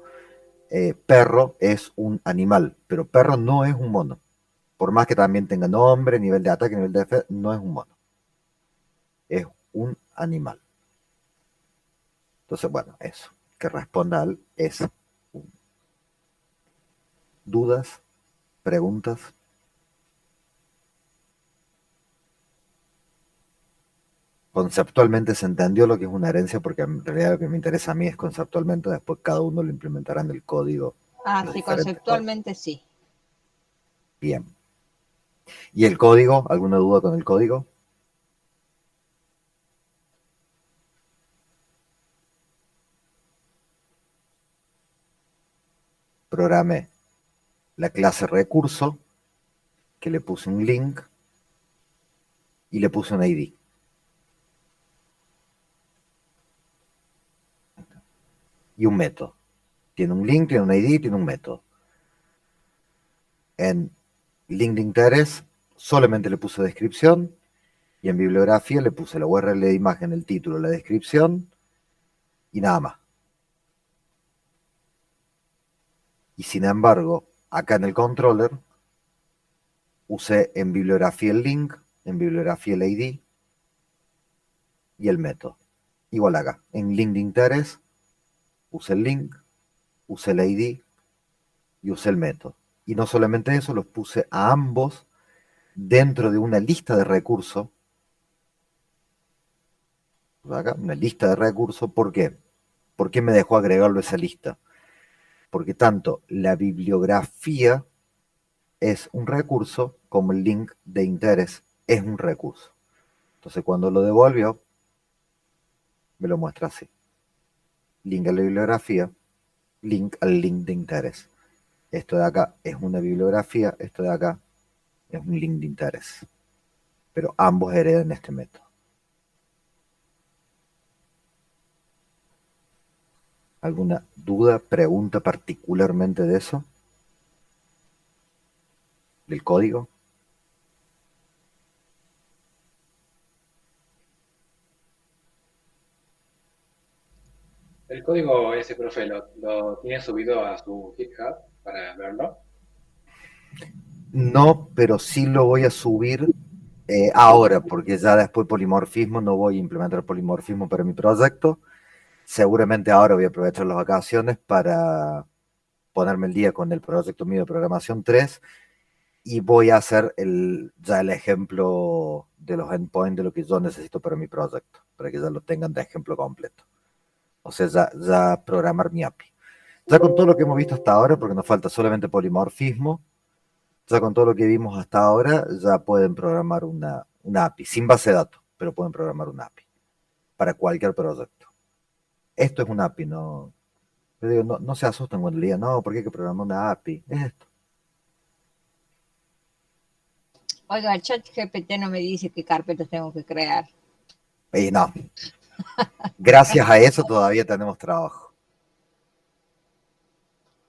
perro es un animal, pero perro no es un mono. Por más que también tenga nombre, nivel de ataque, nivel de defensa, no es un mono. Es un animal. Entonces, bueno, eso. Que responda al es un. ¿Dudas? ¿Preguntas? Conceptualmente se entendió lo que es una herencia, porque en realidad lo que me interesa a mí es conceptualmente, después cada uno lo implementará en el código. Ah, Los sí, diferentes códigos. conceptualmente sí. Bien. ¿Y el código? ¿Alguna duda con el código? Programé la clase recurso, que le puse un link y le puse un ID. Y un método. Tiene un link, tiene un ID, tiene un método. En link de interés solamente le puse descripción y en bibliografía le puse la URL de imagen, el título, la descripción y nada más. Y sin embargo, acá en el controller usé en bibliografía el link, en bibliografía el ID y el método. Igual acá, en link de interés usé el link, usé el ID y usé el método. Y no solamente eso, los puse a ambos dentro de una lista de recursos. Acá, una lista de recursos, ¿por qué? ¿Por qué me dejó agregarlo a esa lista? Porque tanto la bibliografía es un recurso como el link de interés es un recurso. Entonces cuando lo devolvió, me lo muestra así. Link a la bibliografía, link al link de interés. Esto de acá es una bibliografía, esto de acá es un link de interés. Pero ambos heredan este método. ¿Alguna duda, pregunta particularmente de eso? ¿Del código? El código ese, profe, ¿lo tiene subido a su GitHub para verlo? No, pero sí lo voy a subir ahora, porque ya después polimorfismo, no voy a implementar polimorfismo para mi proyecto. Seguramente ahora voy a aprovechar las vacaciones para ponerme el día con el proyecto mío de programación 3 y voy a hacer ya el ejemplo de los endpoints de lo que yo necesito para mi proyecto, para que ya lo tengan de ejemplo completo. O sea, ya programar mi API. Ya con todo lo que hemos visto hasta ahora, porque nos falta solamente polimorfismo, ya con todo lo que vimos hasta ahora, ya pueden programar una API, sin base de datos, pero pueden programar una API para cualquier proyecto. Esto es una API, no, yo digo, no se asusten cuando le digan, no, porque hay que programar una API. Es esto. Oiga, el chat GPT no me dice qué carpetas tengo que crear. Y no, gracias a eso todavía tenemos trabajo.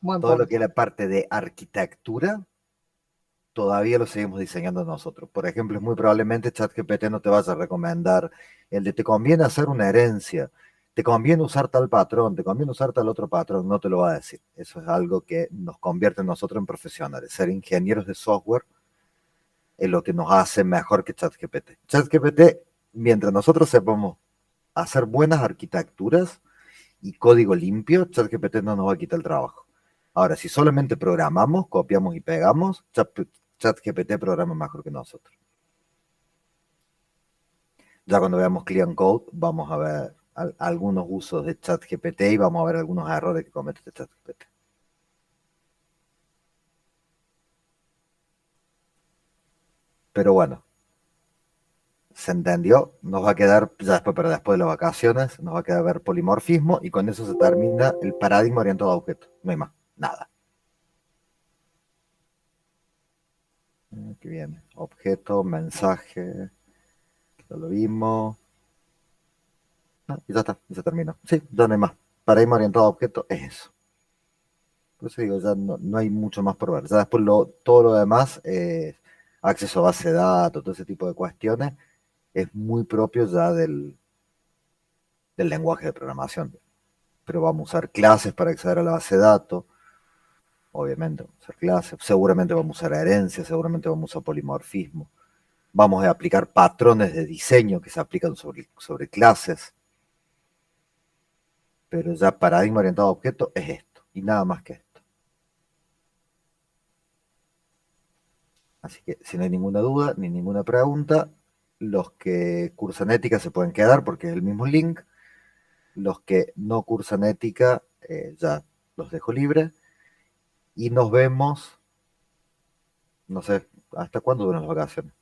Buen Todo lo punto. que es la parte de arquitectura, todavía lo seguimos diseñando nosotros. Por ejemplo, es muy probablemente ChatGPT no te vaya a recomendar el de te conviene hacer una herencia, te conviene usar tal patrón, te conviene usar tal otro patrón, no te lo va a decir. Eso es algo que nos convierte a nosotros en profesionales. Ser ingenieros de software es lo que nos hace mejor que ChatGPT. ChatGPT, mientras nosotros sepamos hacer buenas arquitecturas y código limpio, ChatGPT no nos va a quitar el trabajo. Ahora, si solamente programamos, copiamos y pegamos, ChatGPT programa mejor que nosotros. Ya cuando veamos Clean Code, vamos a ver algunos usos de ChatGPT y vamos a ver algunos errores que comete este ChatGPT. Pero bueno, se entendió, nos va a quedar, ya después, pero después de las vacaciones, nos va a quedar ver polimorfismo y con eso se termina el paradigma orientado a objetos. No hay más, nada. Aquí viene, objeto, mensaje, ya lo vimos. Y ya está, y se terminó. Sí, ya no hay más. Paradigma orientado a objetos es eso. Por eso digo, ya no hay mucho más por ver. Ya después todo lo demás, acceso a base de datos, todo ese tipo de cuestiones, es muy propio ya del lenguaje de programación. Pero vamos a usar clases para acceder a la base de datos, obviamente vamos a usar clases, seguramente vamos a usar herencia, seguramente vamos a usar polimorfismo, vamos a aplicar patrones de diseño que se aplican sobre clases, pero ya paradigma orientado a objetos es esto, y nada más que esto. Así que si no hay ninguna duda ni ninguna pregunta, los que cursan ética se pueden quedar porque es el mismo link. Los que no cursan ética ya los dejo libre. Y nos vemos, no sé, ¿hasta cuándo duran las vacaciones?